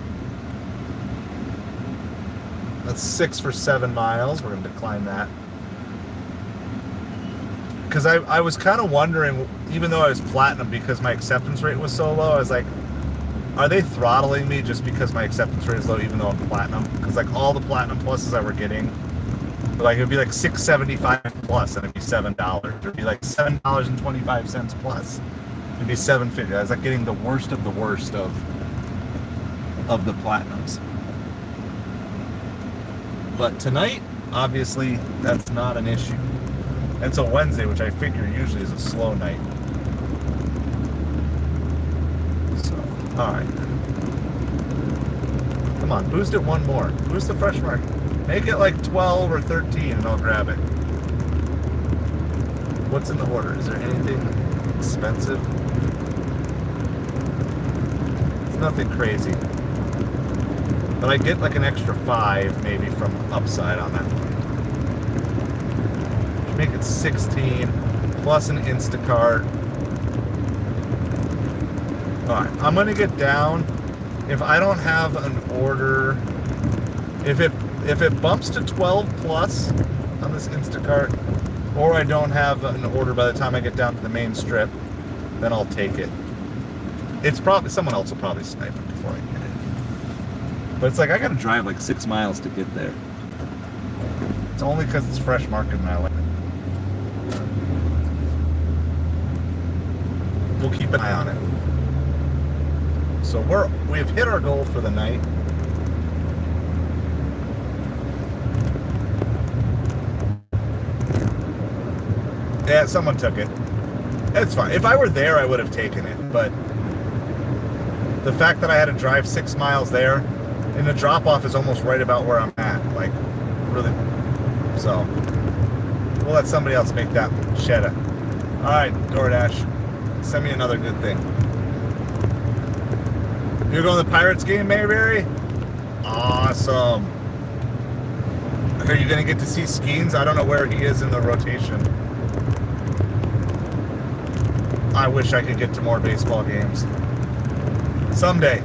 That's 6 for 7 miles. We're going to decline that. Because I was kind of wondering, even though I was Platinum, because my acceptance rate was so low, I was like, are they throttling me just because my acceptance rate is low, even though I'm Platinum? Because like all the Platinum Pluses I were getting, like it would be like $6.75 plus, and it'd be $7. It'd be like $7.25 plus. It'd be $7.50. I was like getting the worst of the Platinums. But tonight, obviously, that's not an issue. It's a Wednesday, which I figure usually is a slow night. So, all right. Come on, boost it one more. Boost the Fresh Market. Make it like 12 or 13 and I'll grab it. What's in the order? Is there anything expensive? It's nothing crazy. But I get like an extra 5 maybe from upside on that one. Make it 16 plus an Instacart. Alright, I'm gonna get down. If I don't have an order, if if it bumps to 12 plus on this Instacart, or I don't have an order by the time I get down to the main strip, then I'll take it. It's probably, someone else will probably snipe it before I get it. But it's like, I gotta drive like 6 miles to get there. It's only because it's Fresh Market and I like it. We'll keep an eye on it. So we've hit our goal for the night. Yeah, someone took it. It's fine. If I were there, I would have taken it. But the fact that I had to drive 6 miles there, and the drop-off is almost right about where I'm at. Like, really. So, we'll let somebody else make that cheddar. All right, DoorDash, send me another good thing. You're going to the Pirates game, Mayberry? Awesome. Are you going to get to see Skeens? I don't know where he is in the rotation. I wish I could get to more baseball games. Someday.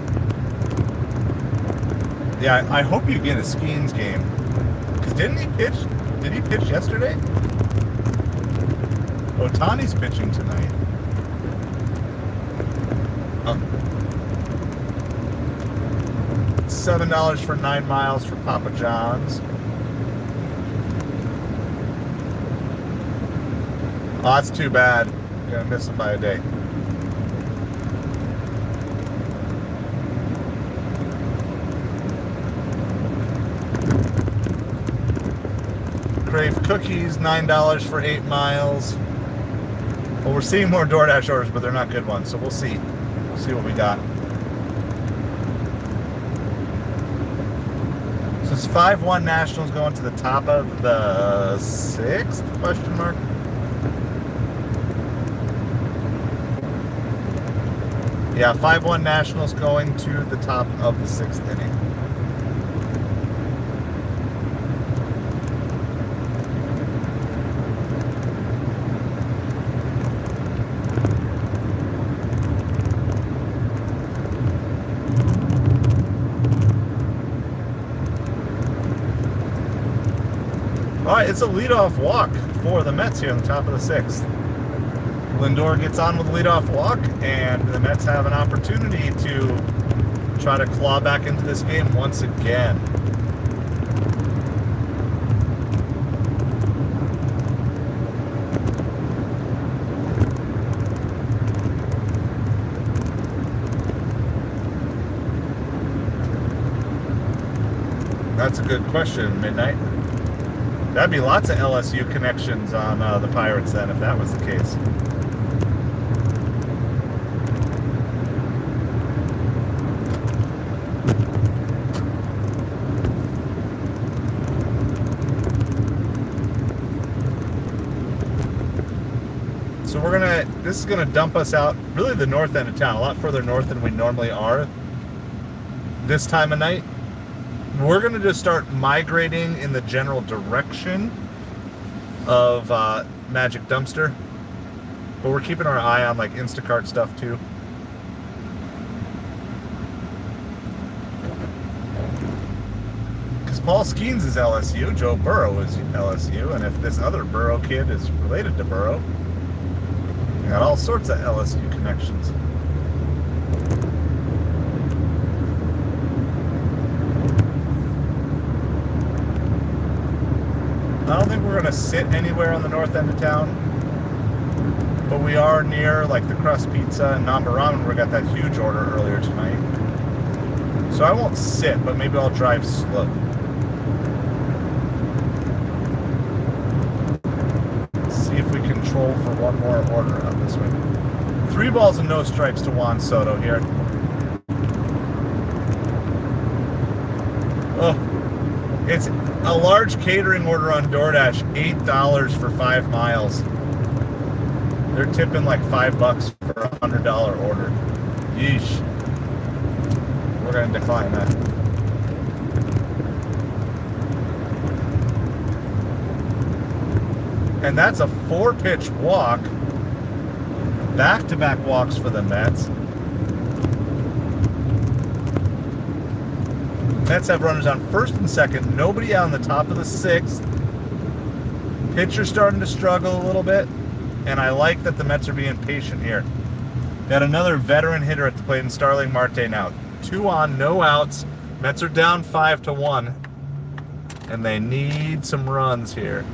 Yeah, I hope you get a Skeens game. Because didn't he pitch? Did he pitch yesterday? Ohtani's pitching tonight. $7 for 9 miles for Papa John's. Oh, that's too bad. I'm gonna miss him by a day. Crave cookies, $9 for 8 miles. Well, we're seeing more DoorDash orders, but they're not good ones, so we'll see. We'll see what we got. So it's 5-1 Nationals going to the top of the 6th, question mark? Yeah, 5-1 Nationals going to the top of the 6th inning. All right, it's a leadoff walk for the Mets here on the top of the 6th. Lindor gets on with a leadoff walk, and the Mets have an opportunity to try to claw back into this game once again. That's a good question, Midnight. That'd be lots of LSU connections on the Pirates then, if that was the case. So this is gonna dump us out really the north end of town, a lot further north than we normally are this time of night. We're gonna just start migrating in the general direction of Magic Dumpster, but we're keeping our eye on like Instacart stuff too. Because Paul Skeens is LSU, Joe Burrow is LSU, and if this other Burrow kid is related to Burrow, we got all sorts of LSU connections. I don't think we're going to sit anywhere on the north end of town, but we are near like the Crust Pizza and Namba Ramen where we got that huge order earlier tonight. So I won't sit, but maybe I'll drive slow. See if we control for one more order up this way. 3 balls and no strikes to Juan Soto here. Oh. It's a large catering order on DoorDash, $8 for 5 miles. They're tipping like $5 for a $100 order. Yeesh. We're going to decline that. And that's a 4-pitch walk. Back-to-back walks for the Mets. Mets have runners on first and second. Nobody out on the top of the sixth. Pitcher's starting to struggle a little bit. And I like that the Mets are being patient here. Got another veteran hitter at the plate in Starling Marte now. 2 on, no outs. Mets are down 5-1. And they need some runs here.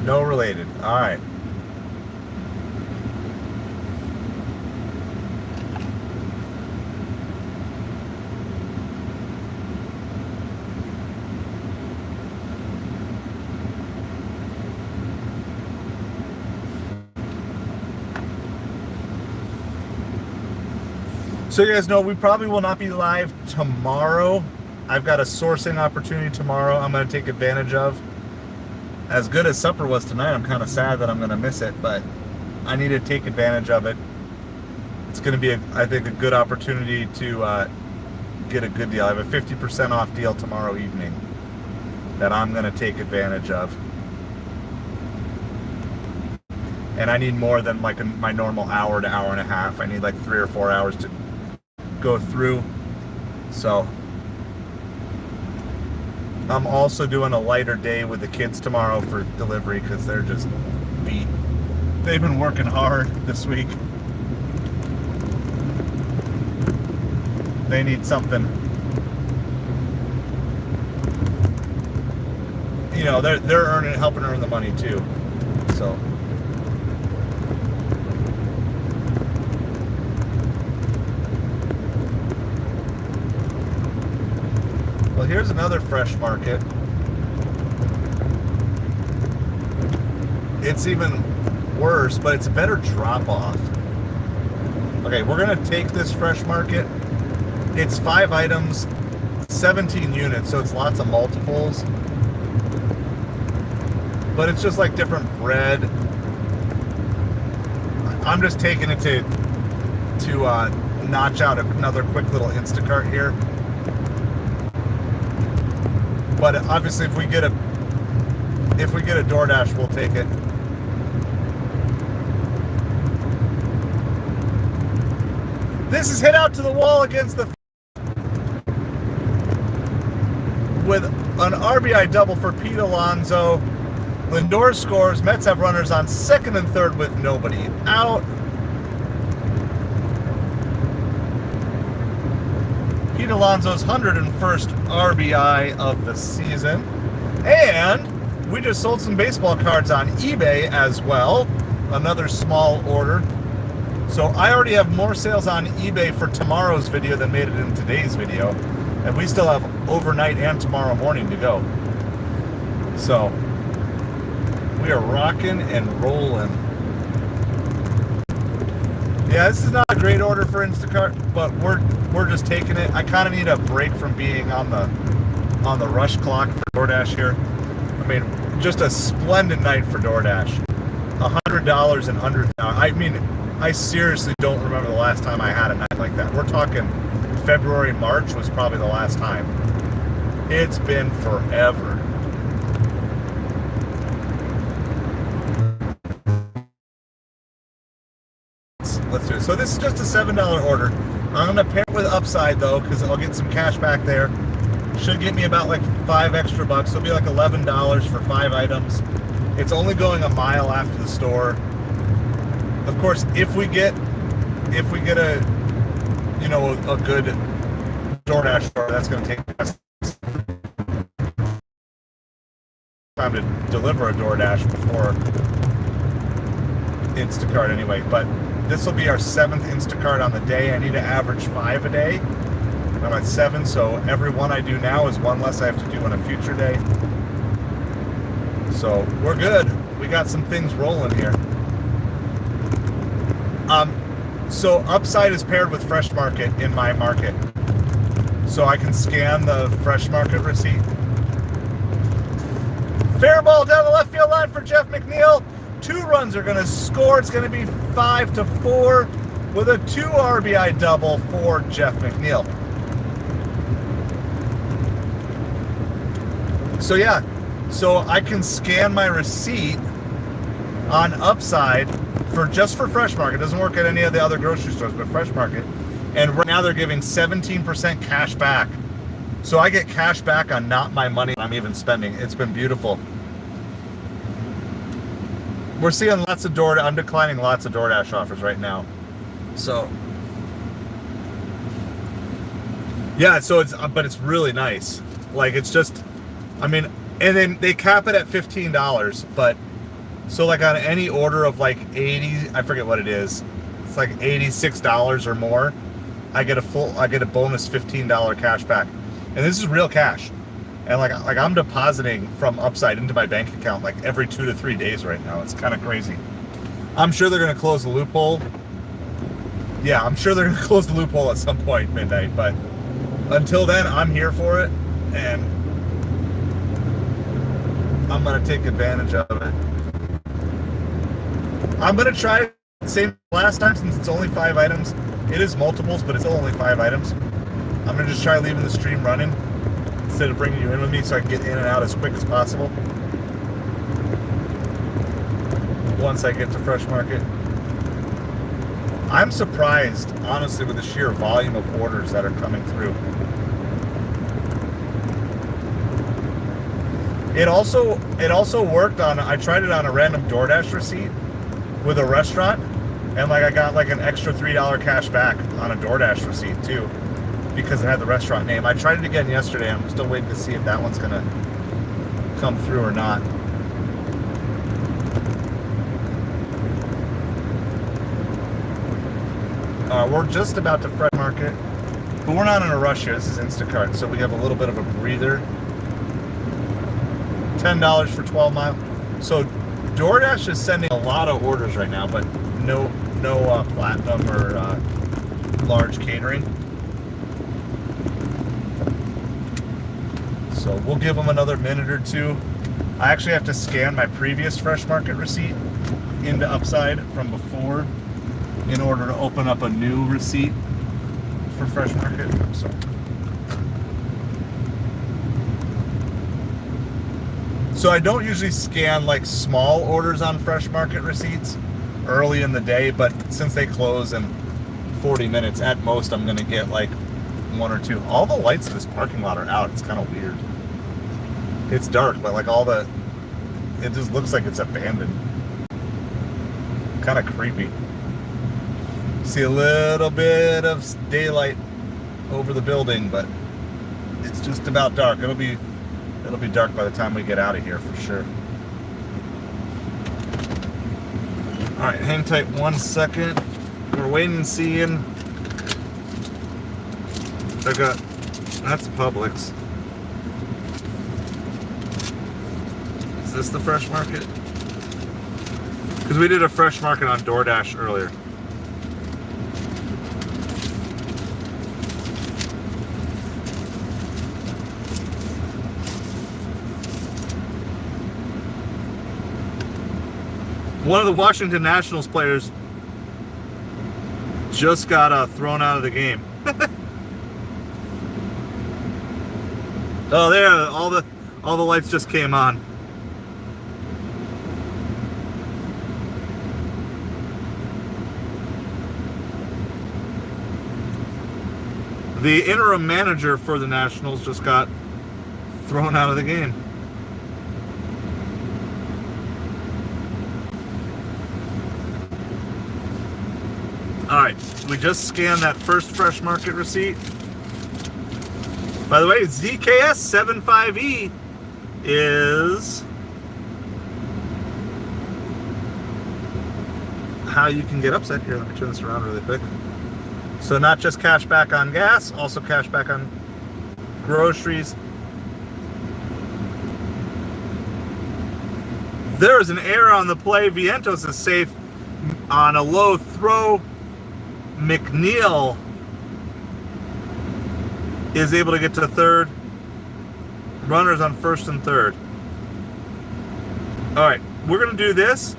No related. All right. So you guys know we probably will not be live tomorrow. I've got a sourcing opportunity tomorrow I'm going to take advantage of. As good as supper was tonight, I'm kind of sad that I'm going to miss it, but I need to take advantage of it. It's going to be, I think, a good opportunity to get a good deal. I have a 50% off deal tomorrow evening that I'm going to take advantage of. And I need more than like my normal hour to hour and a half. I need like 3 or 4 hours to go through. So I'm also doing a lighter day with the kids tomorrow for delivery because they're just beat. They've been working hard this week. They need something. You know, they're helping earn the money too. So well, here's another fresh market. It's even worse, but it's a better drop-off. Okay, we're gonna take this fresh market. It's 5 items, 17 units, so it's lots of multiples. But it's just like different bread. I'm just taking it to notch out another quick little Instacart here. But obviously, if we get a DoorDash, we'll take it. This is hit out to the wall against the with an RBI double for Pete Alonso. Lindor scores. Mets have runners on second and third with nobody out. Pete Alonso's 101st RBI of the season. And we just sold some baseball cards on eBay as well. Another small order. So I already have more sales on eBay for tomorrow's video than made it in today's video. And we still have overnight and tomorrow morning to go. So we are rocking and rolling. Yeah, this is not a great order for Instacart, but we're just taking it. I kind of need a break from being on the rush clock for DoorDash here. I mean, just a splendid night for DoorDash. $100 and under. I mean, I seriously don't remember the last time I had a night like that. We're talking February, March was probably the last time. It's been forever. Let's do it. So this is just a $7 order. I'm going to pair it with Upside though, because I'll get some cash back there. Should get me about like $5 extra. It'll be like $11 for 5 items. It's only going a mile after the store. Of course, if we get a good DoorDash order, that's going to take us time to deliver a DoorDash before Instacart anyway. But this will be our 7th Instacart on the day. I need to average 5 a day. I'm at 7, so every one I do now is one less I have to do on a future day. So we're good. We got some things rolling here. So Upside is paired with Fresh Market in my market. So I can scan the Fresh Market receipt. Fair ball down the left field line for Jeff McNeil. 2 runs are going to score. It's going to be 5-4 with a 2 RBI double for Jeff McNeil. So yeah, so I can scan my receipt on Upside for Fresh Market. It doesn't work at any of the other grocery stores, but Fresh Market. And right now they're giving 17% cash back. So I get cash back on not my money I'm even spending. It's been beautiful. We're seeing lots of I'm declining lots of DoorDash offers right now. So yeah, so but it's really nice. Like, it's just, I mean, and then they cap it at $15, but so like on any order of like 80, I forget what it is. It's like $86 or more. I get a bonus $15 cash back. And this is real cash. And like I'm depositing from Upside into my bank account like every 2 to 3 days right now. It's kind of crazy. I'm sure they're going to close the loophole. Yeah, I'm sure they're going to close the loophole at some point midnight, but until then, I'm here for it, and I'm going to take advantage of it. I'm going to try same last time, since it's only 5 items. It is multiples, but it's only 5 items. I'm going to just try leaving the stream running instead of bringing you in with me so I can get in and out as quick as possible once I get to Fresh Market. I'm surprised, honestly, with the sheer volume of orders that are coming through. It also worked on, I tried it on a random DoorDash receipt with a restaurant, and like I got like an extra $3 cash back on a DoorDash receipt too, because it had the restaurant name. I tried it again yesterday. I'm still waiting to see if that one's gonna come through or not. We're just about to Fresh Market, but we're not in a rush here. This is Instacart, so we have a little bit of a breather. $10 for 12 mile. So DoorDash is sending a lot of orders right now, but no platinum or large catering. So we'll give them another minute or two. I actually have to scan my previous Fresh Market receipt into Upside from before in order to open up a new receipt for Fresh Market. So I don't usually scan like small orders on Fresh Market receipts early in the day, but since they close in 40 minutes at most, I'm gonna get like 1 or 2. All the lights in this parking lot are out. It's kind of weird. It's dark, but like it just looks like it's abandoned. Kind of creepy. See a little bit of daylight over the building, but it's just about dark. It'll be dark by the time we get out of here for sure. All right, hang tight 1 second. We're waiting and seeing. That's Publix. Is this the Fresh Market? Because we did a Fresh Market on DoorDash earlier. One of the Washington Nationals players just got thrown out of the game. Oh, there! All the lights just came on. The interim manager for the Nationals just got thrown out of the game. All right, we just scanned that first Fresh Market receipt. By the way, ZKS75E is how you can get Upside. Here, let me turn this around really quick. So not just cash back on gas, also cash back on groceries. There is an error on the play. Vientos is safe on a low throw. McNeil is able to get to third. Runners on first and third. All right, we're going to do this.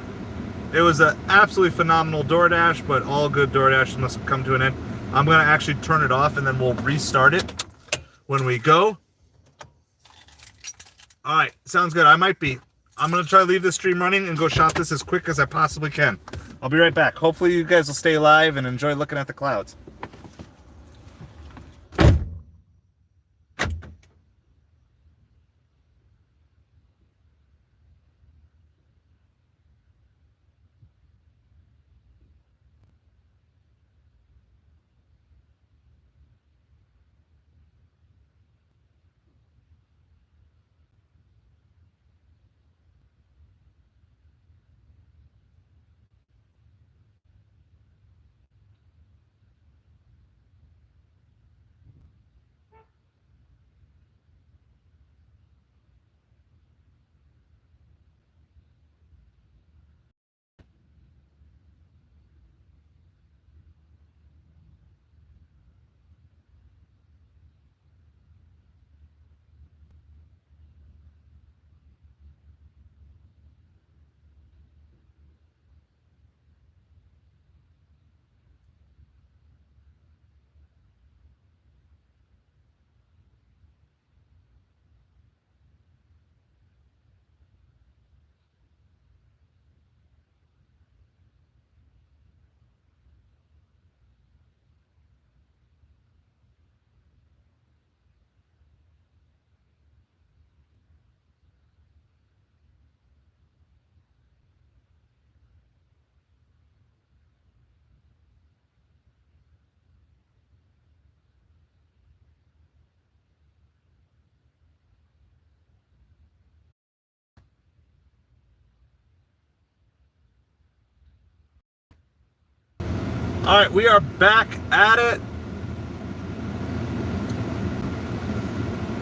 It was an absolutely phenomenal DoorDash, but all good DoorDash must come to an end. I'm going to actually turn it off, and then we'll restart it when we go. All right, sounds good. I'm going to try to leave the stream running and go shop this as quick as I possibly can. I'll be right back. Hopefully you guys will stay live and enjoy looking at the clouds. All right, we are back at it.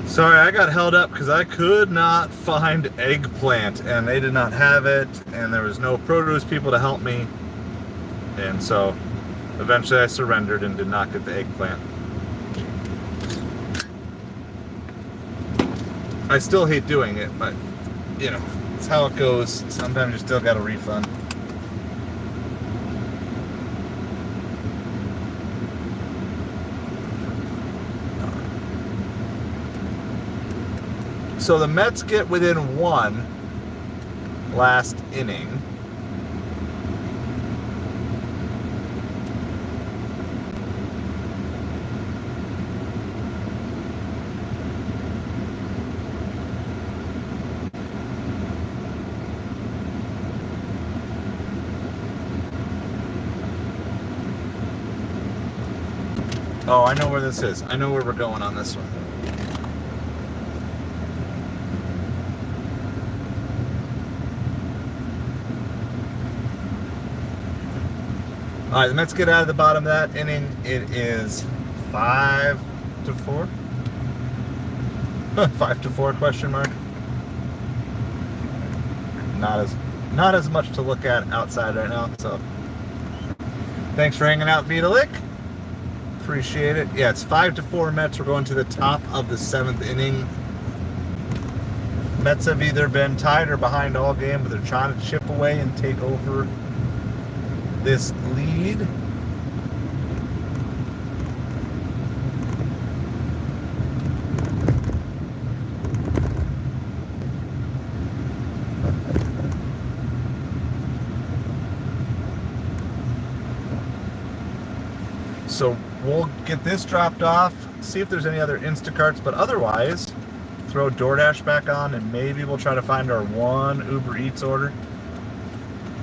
Sorry, I got held up because I could not find eggplant, and they did not have it, and there was no produce people to help me, and so eventually I surrendered and did not get the eggplant. I still hate doing it, but you know, it's how it goes. Sometimes you still got a refund. So the Mets get within one last inning. Oh, I know where this is. I know where we're going on this one. All right, the Mets get out of the bottom of that inning. It is 5-4. 5-4 question mark. Not as much to look at outside right now. So thanks for hanging out, Vitalik. Appreciate it. Yeah, it's 5-4 Mets. We're going to the top of the 7th inning. Mets have either been tied or behind all game, but they're trying to chip away and take over this lead. So we'll get this dropped off, see if there's any other Instacarts, but otherwise throw DoorDash back on, and maybe we'll try to find our one Uber Eats order.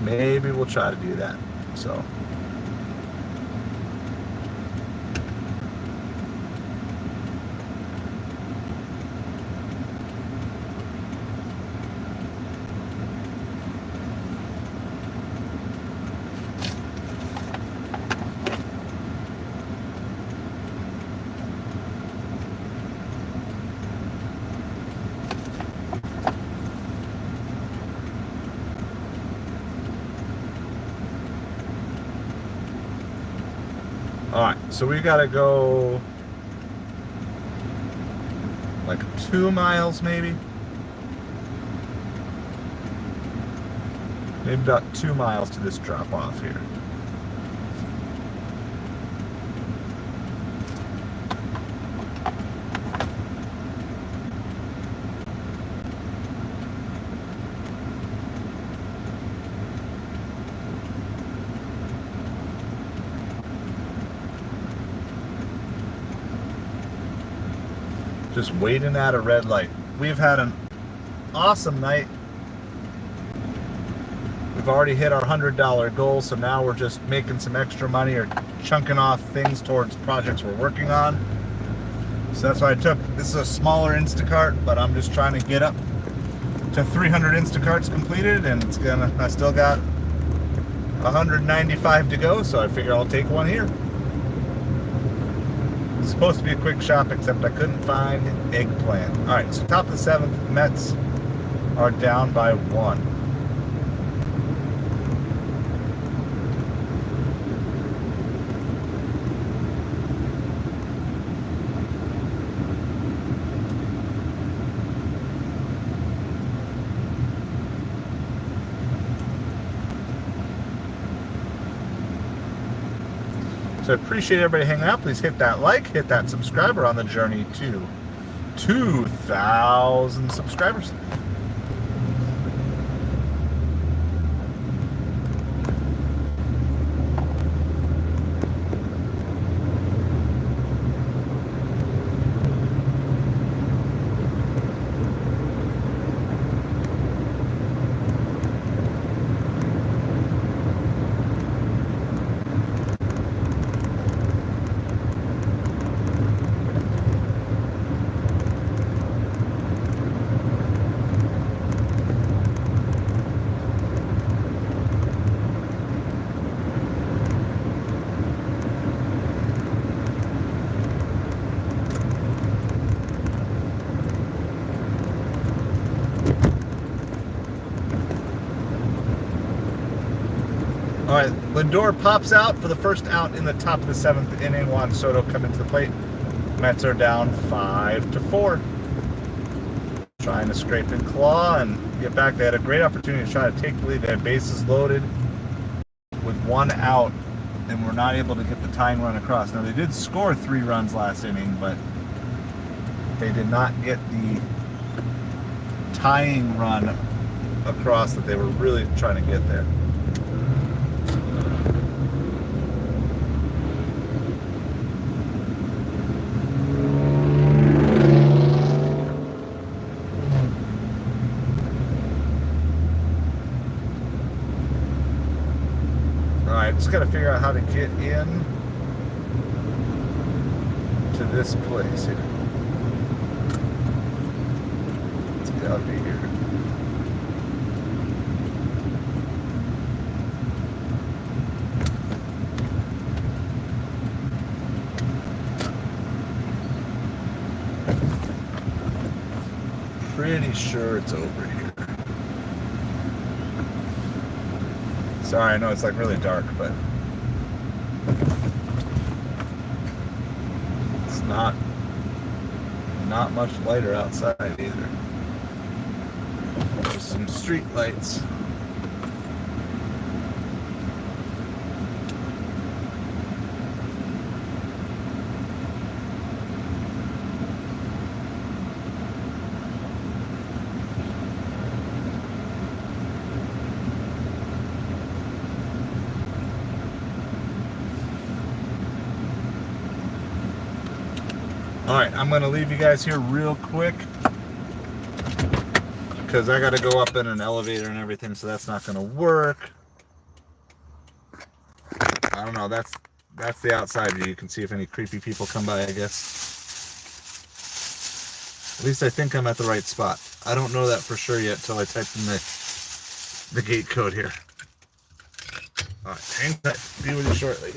Maybe we'll try to do that. So alright, so we gotta go like 2 miles maybe? Maybe about 2 miles to this drop off here. just waiting at a red light. We've had an awesome night. We've already hit our $100 goal, so now we're just making some extra money or chunking off things towards projects we're working on. So that's why I took, this is a smaller Instacart, but I'm just trying to get up to 300 Instacarts completed, and I still got 195 to go, so I figure I'll take one here. It's supposed to be a quick shop, except I couldn't find eggplant. All right, so top of the 7th, Mets are down by 1. So I appreciate everybody hanging out. Please hit that like, hit that subscriber on the journey to 2,000 subscribers. All right, Lindor pops out for the first out in the top of the 7th inning. Juan Soto coming to the plate. Mets are down 5-4. Trying to scrape and claw and get back. They had a great opportunity to try to take the lead. They had bases loaded with 1 out, and were not able to get the tying run across. Now, they did score 3 runs last inning, but they did not get the tying run across that they were really trying to get there. Just got to figure out how to get in to this place here. It's got to be here. Pretty sure it's over here. Sorry, I know it's like really dark, but it's not much lighter outside either. There's some street lights. All right, I'm gonna leave you guys here real quick because I gotta go up in an elevator and everything, so that's not gonna work. I don't know, that's the outside view. You can see if any creepy people come by, I guess. At least I think I'm at the right spot. I don't know that for sure yet till I type in the gate code here. All right, hang tight. Be with you shortly.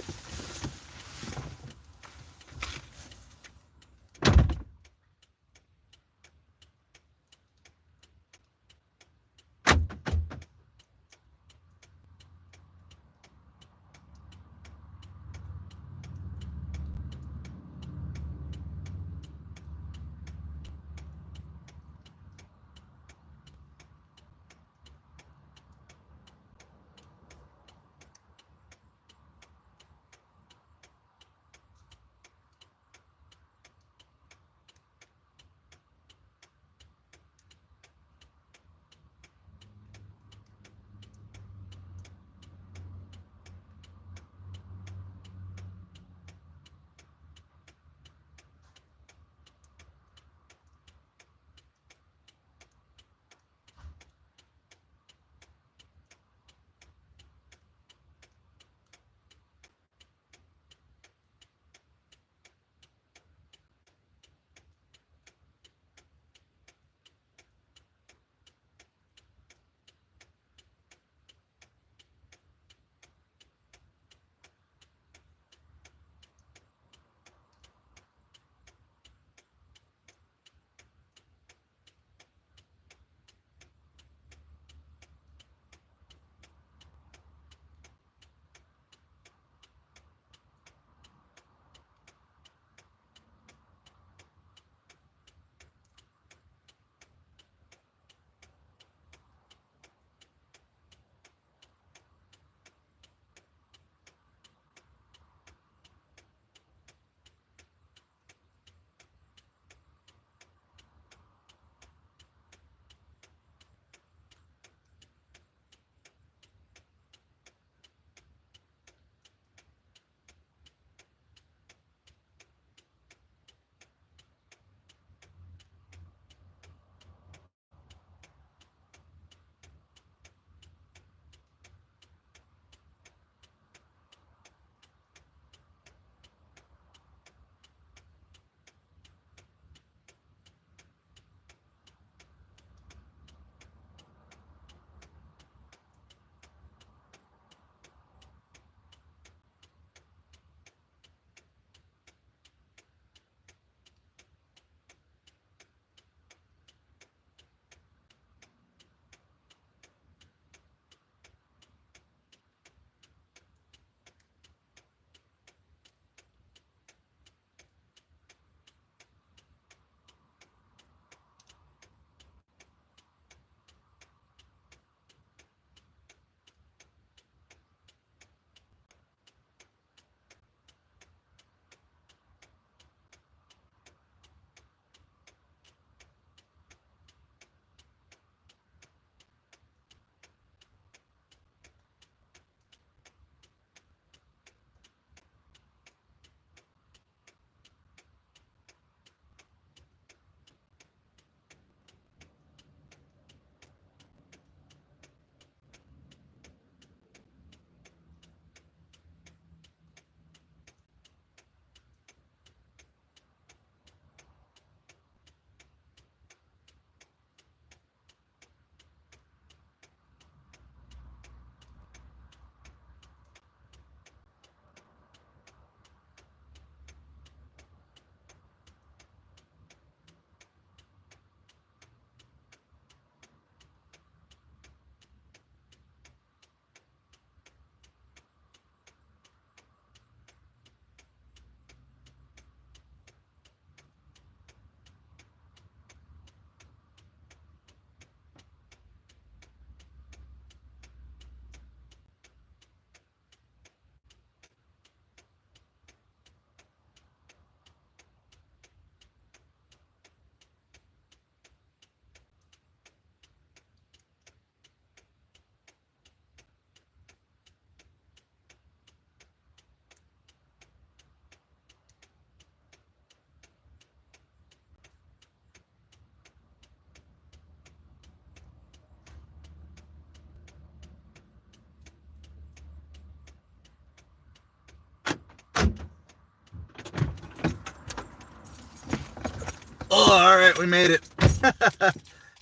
all right, we made it.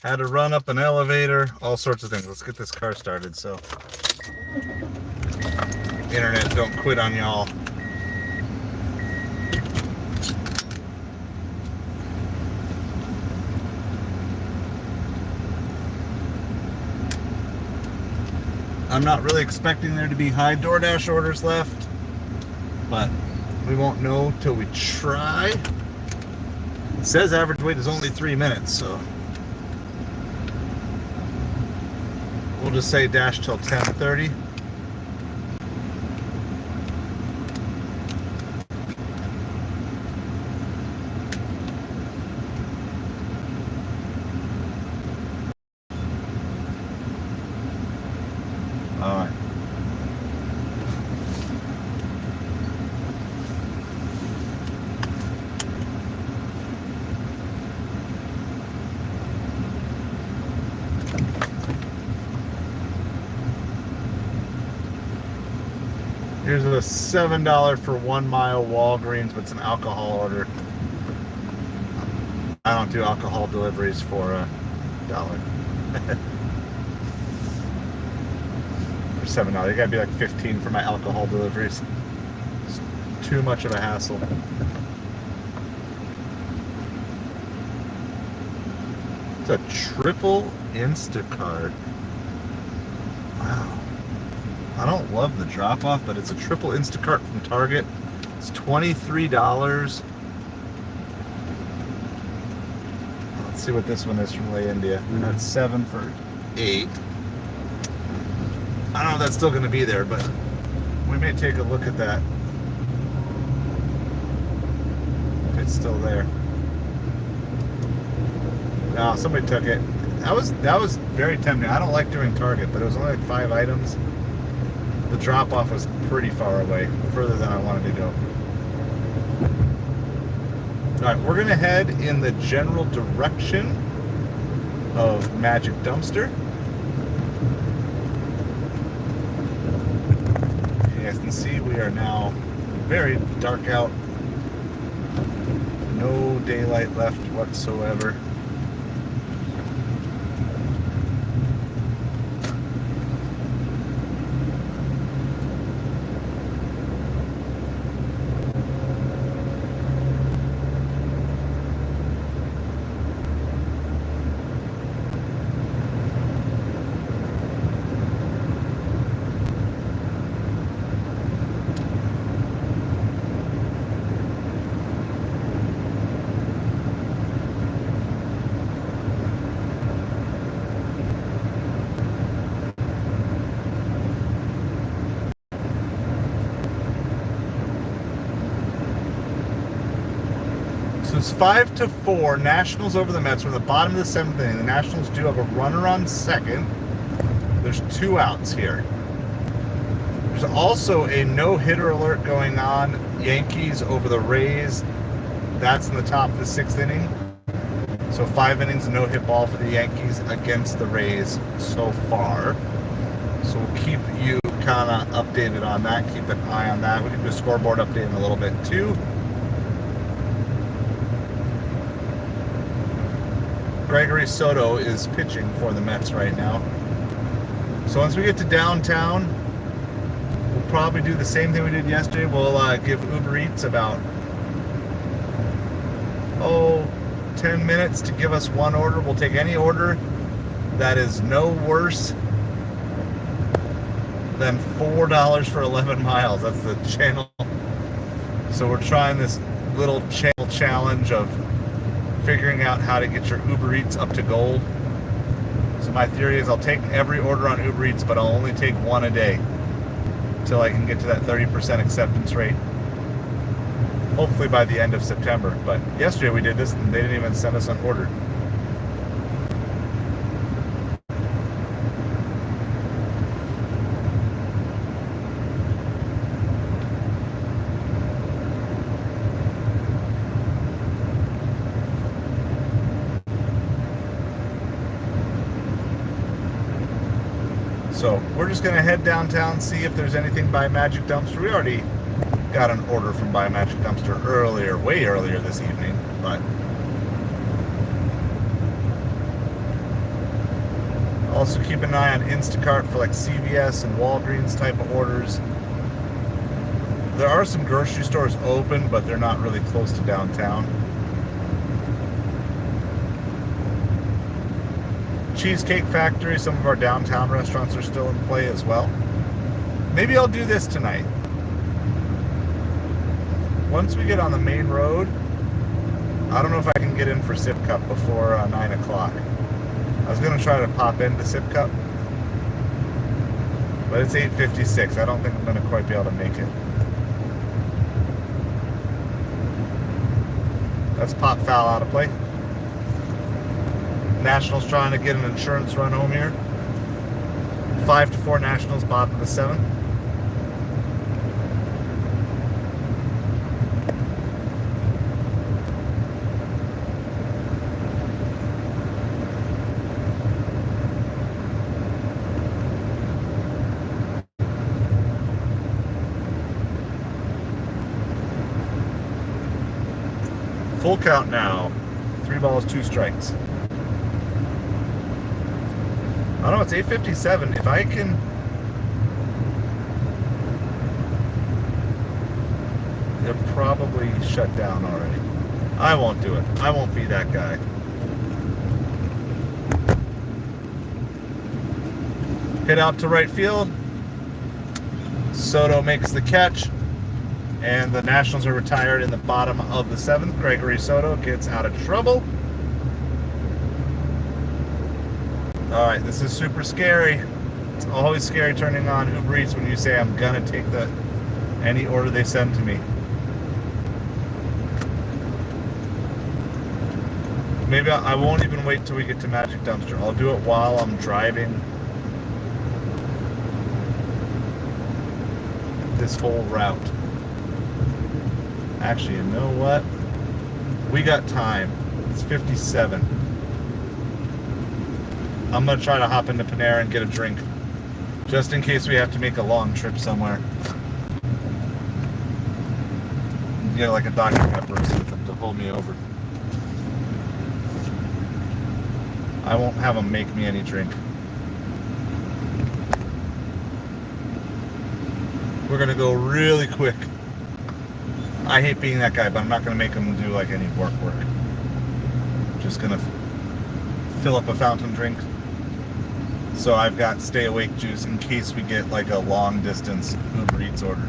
Had to run up an elevator, all sorts of things. Let's get this car started so internet don't quit on y'all. I'm not really expecting there to be high DoorDash orders left, but we won't know till we try. It says average wait is only 3 minutes, so we'll just say dash till 10:30. All right. Here's a $7 for 1 mile Walgreens, but it's an alcohol order. I don't do alcohol deliveries for $1. For $7. You gotta be like 15 for my alcohol deliveries. It's too much of a hassle. It's a triple Instacart. Wow. I don't love the drop off, but it's a triple Instacart from Target. It's $23. Let's see what this one is from Lay India. That's 7 for 8. I don't know if that's still going to be there, but we may take a look at that if it's still there. No, somebody took it. That was very tempting. I don't like doing Target, but it was only like 5 items. The drop off was pretty far away, further than I wanted to go. All right, we're gonna head in the general direction of Magic Dumpster. You guys can see we are now very dark out. No daylight left whatsoever. So it's 5-4. Nationals over the Mets. We're in the bottom of the 7th inning. The Nationals do have a runner on second. There's 2 outs here. There's also a no-hitter alert going on. Yankees over the Rays. That's in the top of the 6th inning. So 5 innings, no-hit ball for the Yankees against the Rays so far. So we'll keep you kind of updated on that. Keep an eye on that. We can do a scoreboard update in a little bit too. Gregory Soto is pitching for the Mets right now. So once we get to downtown, we'll probably do the same thing we did yesterday. We'll give Uber Eats about 10 minutes to give us one order. We'll take any order that is no worse than $4 for 11 miles. That's the channel. So we're trying this little channel challenge of figuring out how to get your Uber Eats up to gold. So my theory is I'll take every order on Uber Eats, but I'll only take one a day until I can get to that 30% acceptance rate. Hopefully by the end of September. But yesterday we did this and they didn't even send us an order. So we're just going to head downtown, see if there's anything by Magic Dumpster. We already got an order from By Magic Dumpster earlier, way earlier this evening, but Also keep an eye on Instacart for like CVS and Walgreens type of orders. There are some grocery stores open, but they're not really close to downtown. Cheesecake Factory, some of our downtown restaurants are still in play as well. Maybe I'll do this tonight. Once we get on the main road, I don't know if I can get in for Sip Cup before 9 o'clock. I was going to try to pop into Sip Cup, but it's 8:56. I don't think I'm going to quite be able to make it. That's pop foul out of play. Nationals trying to get an insurance run home here. 5-4 Nationals, bottom of the 7th. Full count now. 3 balls, 2 strikes. I don't know, it's 8:57. If I can... They're probably shut down already. I won't do it. I won't be that guy. Hit out to right field. Soto makes the catch. And the Nationals are retired in the bottom of the 7th. Gregory Soto gets out of trouble. All right, this is super scary. It's always scary turning on Uber Eats when you say I'm gonna take any order they send to me. Maybe I won't even wait till we get to Magic Dumpster. I'll do it while I'm driving this whole route. Actually, you know what? We got time. It's 57. I'm going to try to hop into Panera and get a drink, just in case we have to make a long trip somewhere. Get like a Dr. Pepper or something to hold me over. I won't have them make me any drink. We're going to go really quick. I hate being that guy, but I'm not going to make them do like any work. Just going to fill up a fountain drink. So I've got Stay Awake juice in case we get like a long distance Uber Eats order.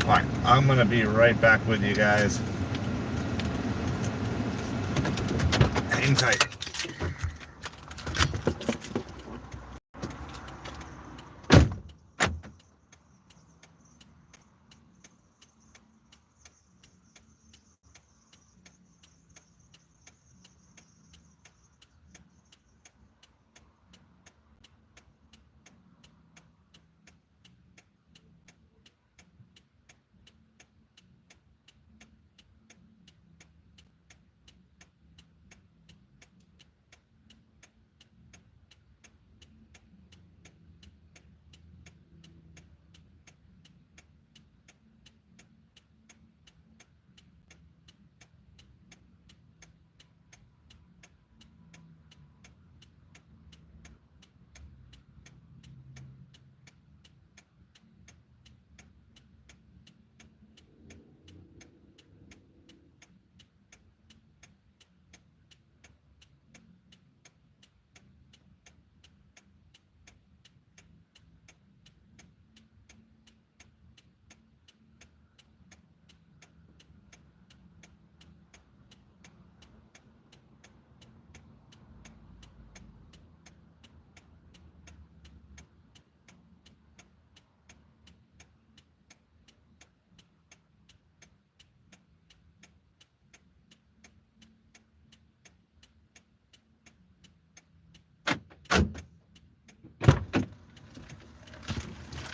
Alright, I'm going to be right back with you guys. Hang tight.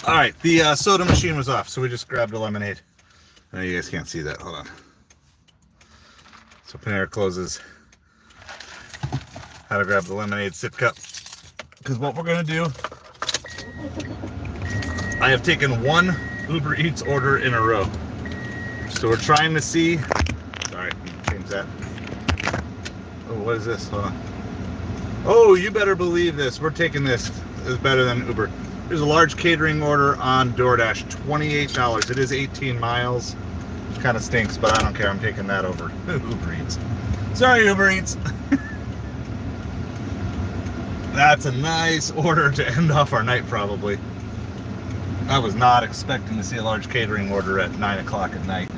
All right, the soda machine was off, so we just grabbed a lemonade. I know you guys can't see that. Hold on. So Panera closes. Had to grab the lemonade sip cup. Because what we're going to do I have taken one Uber Eats order in a row. So we're trying to see. Sorry, change that. Oh, what is this? Hold on. Oh, you better believe this. We're taking this. Is better than Uber. There's a large catering order on DoorDash, $28. It is 18 miles, which kind of stinks, but I don't care. I'm taking that over Uber Eats. Sorry, Uber Eats. That's a nice order to end off our night, probably. I was not expecting to see a large catering order at 9 o'clock at night.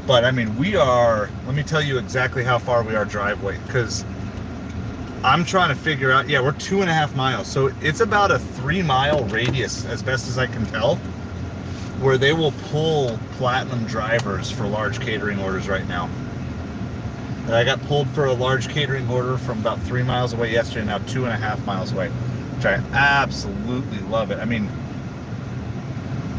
But, I mean, we are, let me tell you exactly how far we are driveway, because I'm trying to figure out, yeah, we're 2.5 miles. So it's about a 3-mile radius, as best as I can tell, where they will pull Platinum drivers for large catering orders right now. And I got pulled for a large catering order from about 3 miles away yesterday, now 2.5 miles away, which I absolutely love it. I mean,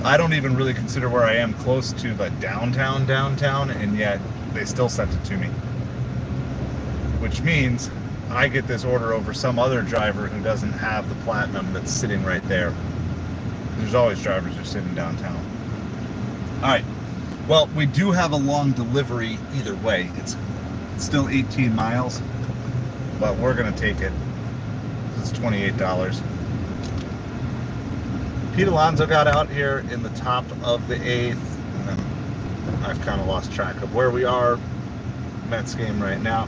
I don't even really consider where I am close to the downtown, and yet they still sent it to me. Which means I get this order over some other driver who doesn't have the Platinum that's sitting right there. There's always drivers who are sitting downtown. All right. Well, we do have a long delivery either way. It's still 18 miles, but we're going to take it. It's $28. Pete Alonso got out here in the top of the 8th, and then I've kind of lost track of where we are. Mets game right now.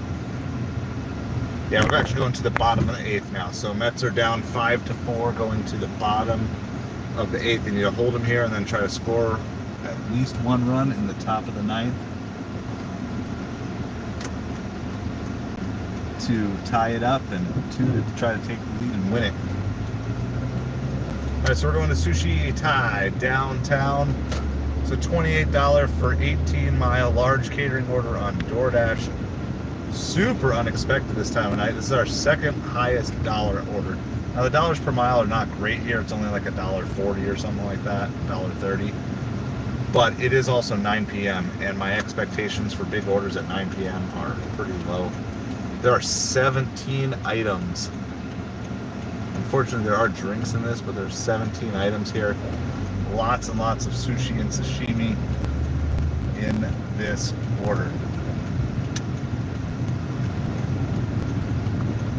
Yeah, we're actually going to the bottom of the 8th now. So Mets are down 5-4, going to the bottom of the 8th. You need to hold them here and then try to score at least one run in the top of the 9th to tie it up, and 2 to try to take the lead and win it. All right, so we're going to Sushi Thai downtown. So $28 for 18-mile large catering order on DoorDash. Super unexpected this time of night. This is our second highest dollar order. Now the dollars per mile are not great here. It's only like $1.40 or something like that, $1.30. But it is also 9 p.m. and my expectations for big orders at 9 p.m. are pretty low. There are 17 items. Unfortunately, there are drinks in this, but there's 17 items here. Lots and lots of sushi and sashimi in this order.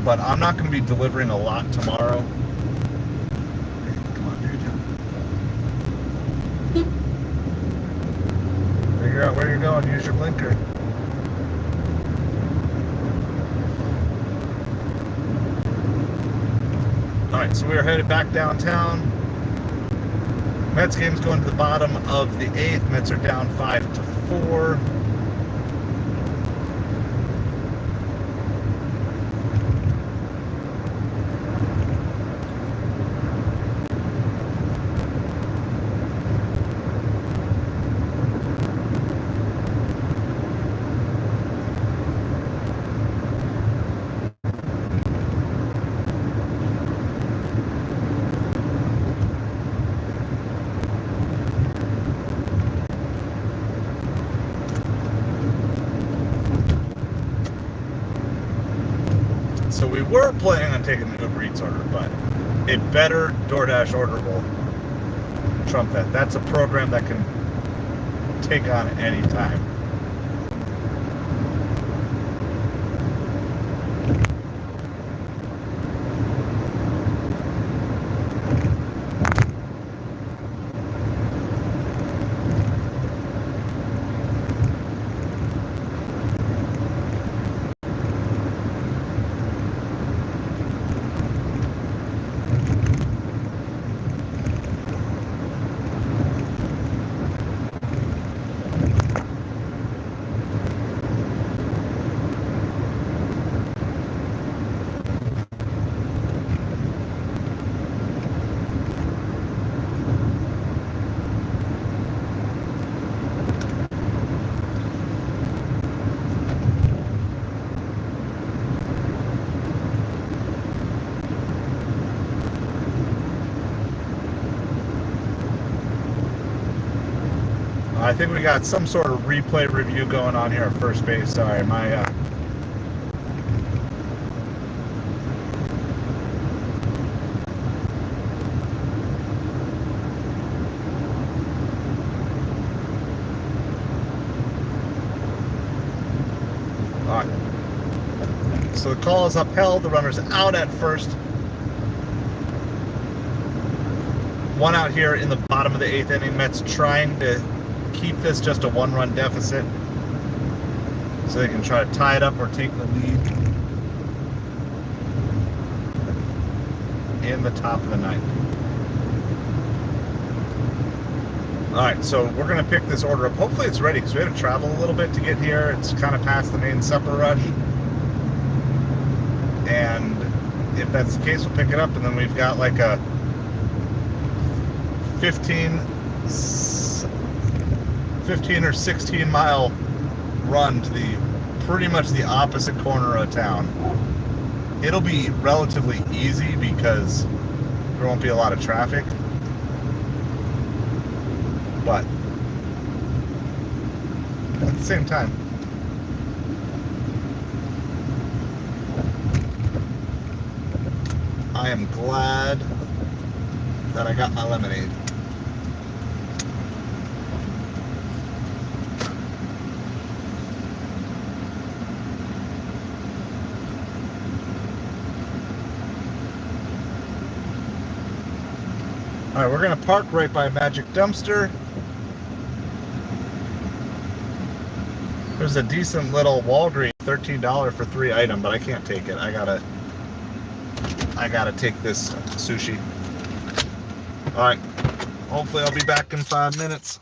But I'm not going to be delivering a lot tomorrow. Okay, come on, dude. Figure out where you're going. Use your blinker. Alright, so we are headed back downtown. Mets game's going to the bottom of the 8th. Mets are down 5-4. So we were planning on taking the Uber Eats order, but a better DoorDash order will trump that. That's a program that can take on any time. I think we got some sort of replay review going on here at first base. Sorry, my So the call is upheld. The runner's out at first. One out here in the bottom of the 8th inning. Mets trying to keep this just a 1-run deficit so they can try to tie it up or take the lead in the top of the 9th. All right, so we're going to pick this order up. Hopefully it's ready because we had to travel a little bit to get here. It's kind of past the main supper rush. And if that's the case, we'll pick it up. And then we've got like a 15 or 16 mile run to the pretty much the opposite corner of town. It'll be relatively easy because there won't be a lot of traffic. But at the same time, I am glad that I got my lemonade. All right, we're gonna park right by Magic Dumpster. There's a decent little Walgreens, $13 for 3 item, but I can't take it. I gotta take this sushi. All right, hopefully I'll be back in 5 minutes.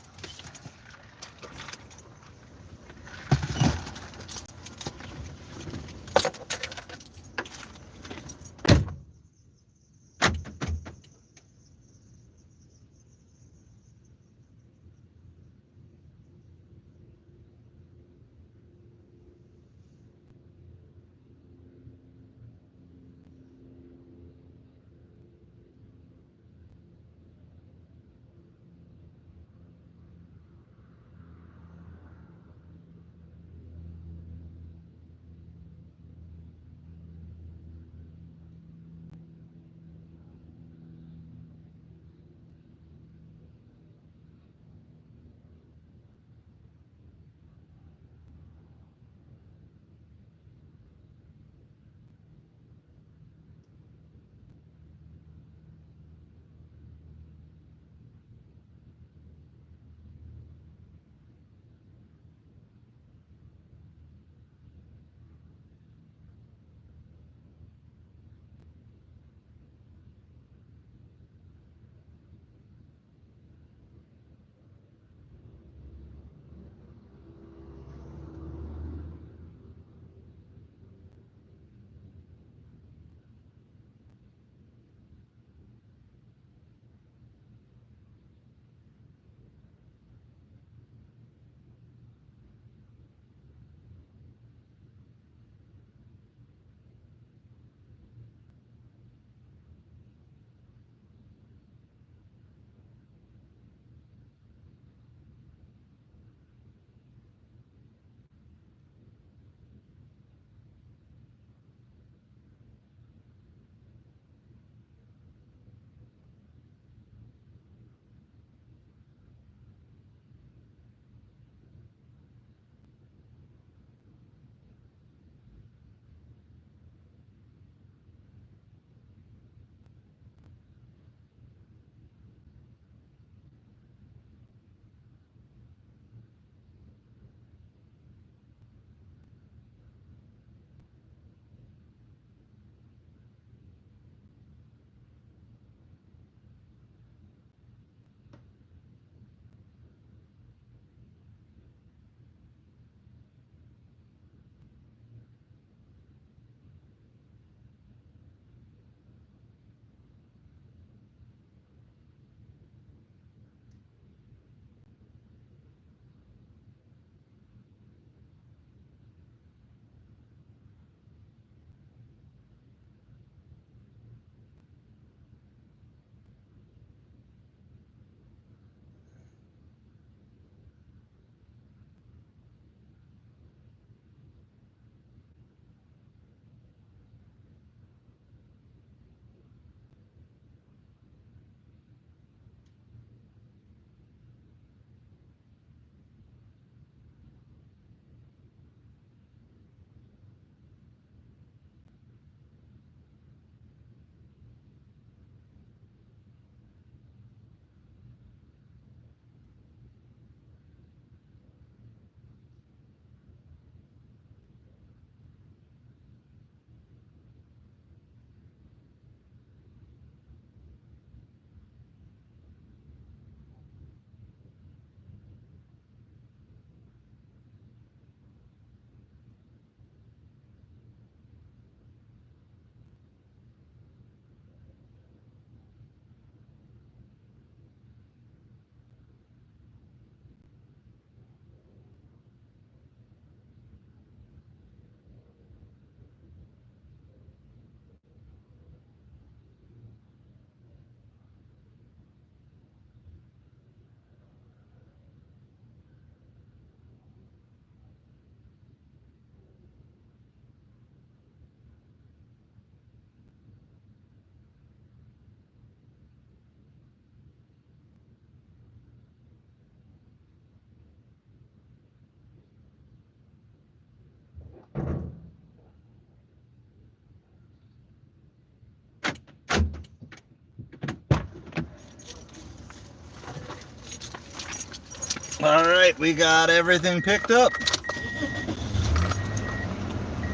All right, we got everything picked up.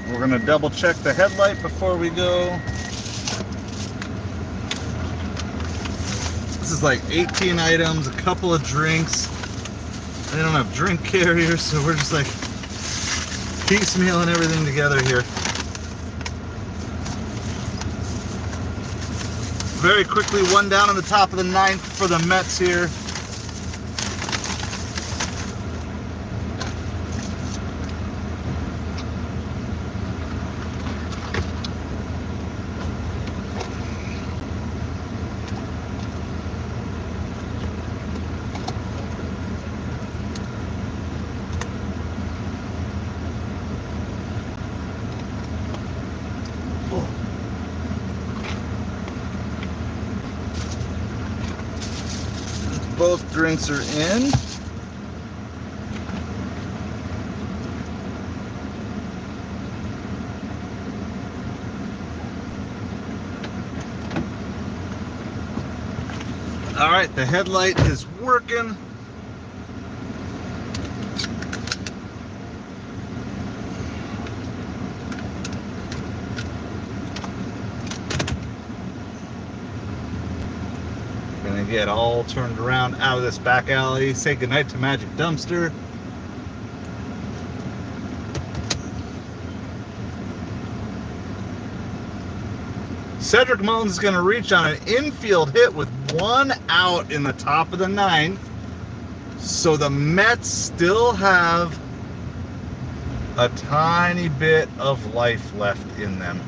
We're gonna double check the headlight before we go. This is like 18 items, a couple of drinks. They don't have drink carriers, so we're just like piecemealing everything together here. Very quickly, one down on the top of the 9th for the Mets here. Both drinks are in. All right, the headlight is working. Gonna get all turned around out of this back alley. Say goodnight to Magic Dumpster. Cedric Mullins is gonna reach on an infield hit with one out in the top of the 9th. So the Mets still have a tiny bit of life left in them.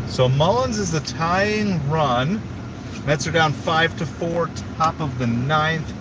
So Mullins is the tying run. Mets are down 5-4, top of the 9th.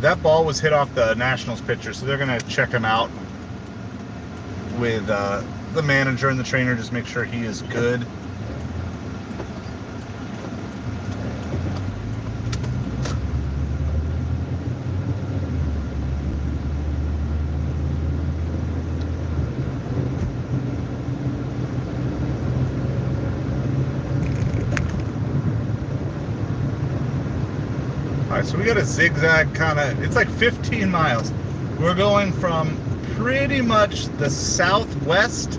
That ball was hit off the Nationals pitcher, so they're going to check him out with the manager and the trainer, just make sure he is good. So we got a zigzag kind of, it's like 15 miles. We're going from pretty much the southwest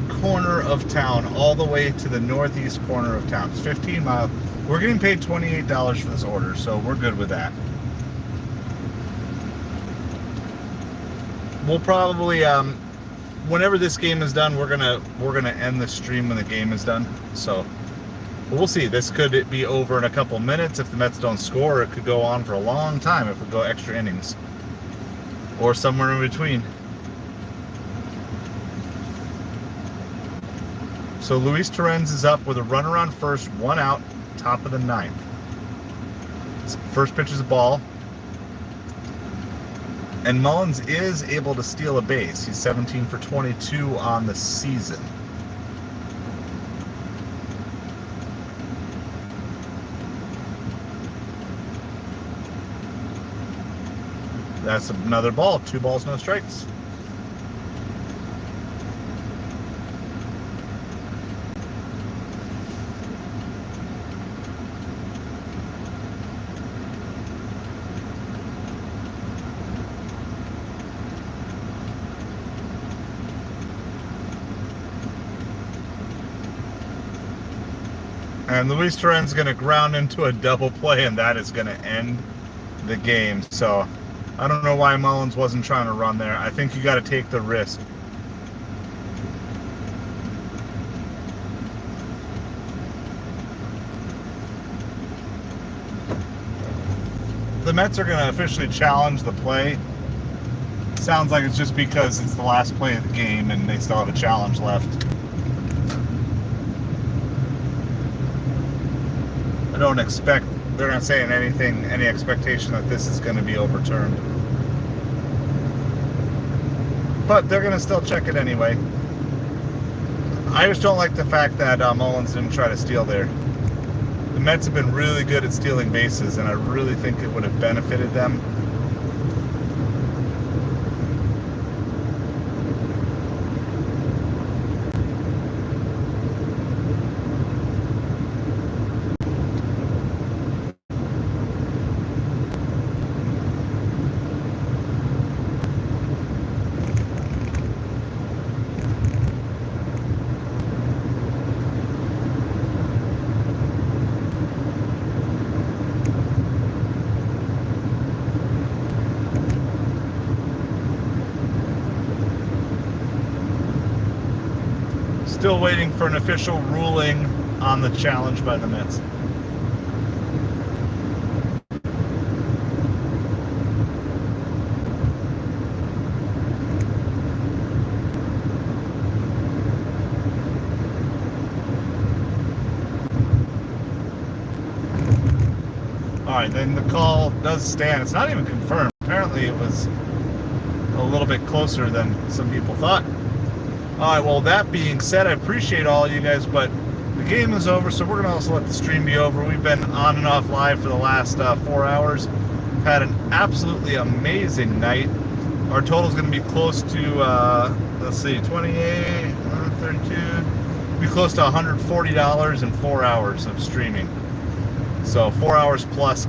corner of town all the way to the northeast corner of town. It's 15 miles. We're getting paid $28 for this order, so we're good with that. We'll probably, whenever this game is done, we're gonna end the stream when the game is done. So we'll see. This could be over in a couple minutes if the Mets don't score. It could go on for a long time if we go extra innings or somewhere in between. So Luis Torrens is up with a runner on first, one out, top of the 9th. First pitch is a ball. And Mullins is able to steal a base. He's 17 for 22 on the season. That's another ball. 2 balls, no strikes. And Luis Torrens is going to ground into a double play, and that is going to end the game. So I don't know why Mullins wasn't trying to run there. I think you got to take the risk. The Mets are going to officially challenge the play. Sounds like it's just because it's the last play of the game and they still have a challenge left. I don't expect they're not saying anything, any expectation that this is going to be overturned. But they're going to still check it anyway. I just don't like the fact that Mullins didn't try to steal there. The Mets have been really good at stealing bases, and I really think it would have benefited them. Still waiting for an official ruling on the challenge by the Mets. All right, then the call does stand. It's not even confirmed. Apparently it was a little bit closer than some people thought. All right, well, that being said, I appreciate all you guys, but the game is over, so we're going to also let the stream be over. We've been on and off live for the last 4 hours. We've had an absolutely amazing night. Our total is going to be close to, let's see, 28, 32, be close to $140 in 4 hours of streaming. So 4 hours plus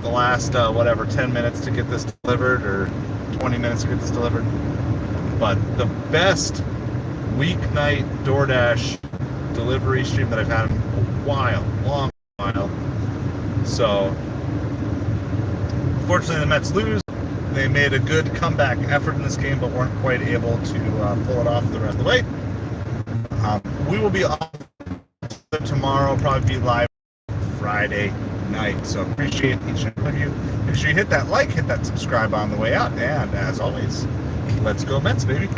the last, 10 minutes to get this delivered, or 20 minutes to get this delivered. But the best weeknight DoorDash delivery stream that I've had in a while, long while. So, fortunately, the Mets lose. They made a good comeback effort in this game, but weren't quite able to pull it off the rest of the way. We will be off tomorrow, probably be live Friday night. So, appreciate each and every one of you. Make sure you hit that like, hit that subscribe on the way out, and as always, let's go Mets, baby.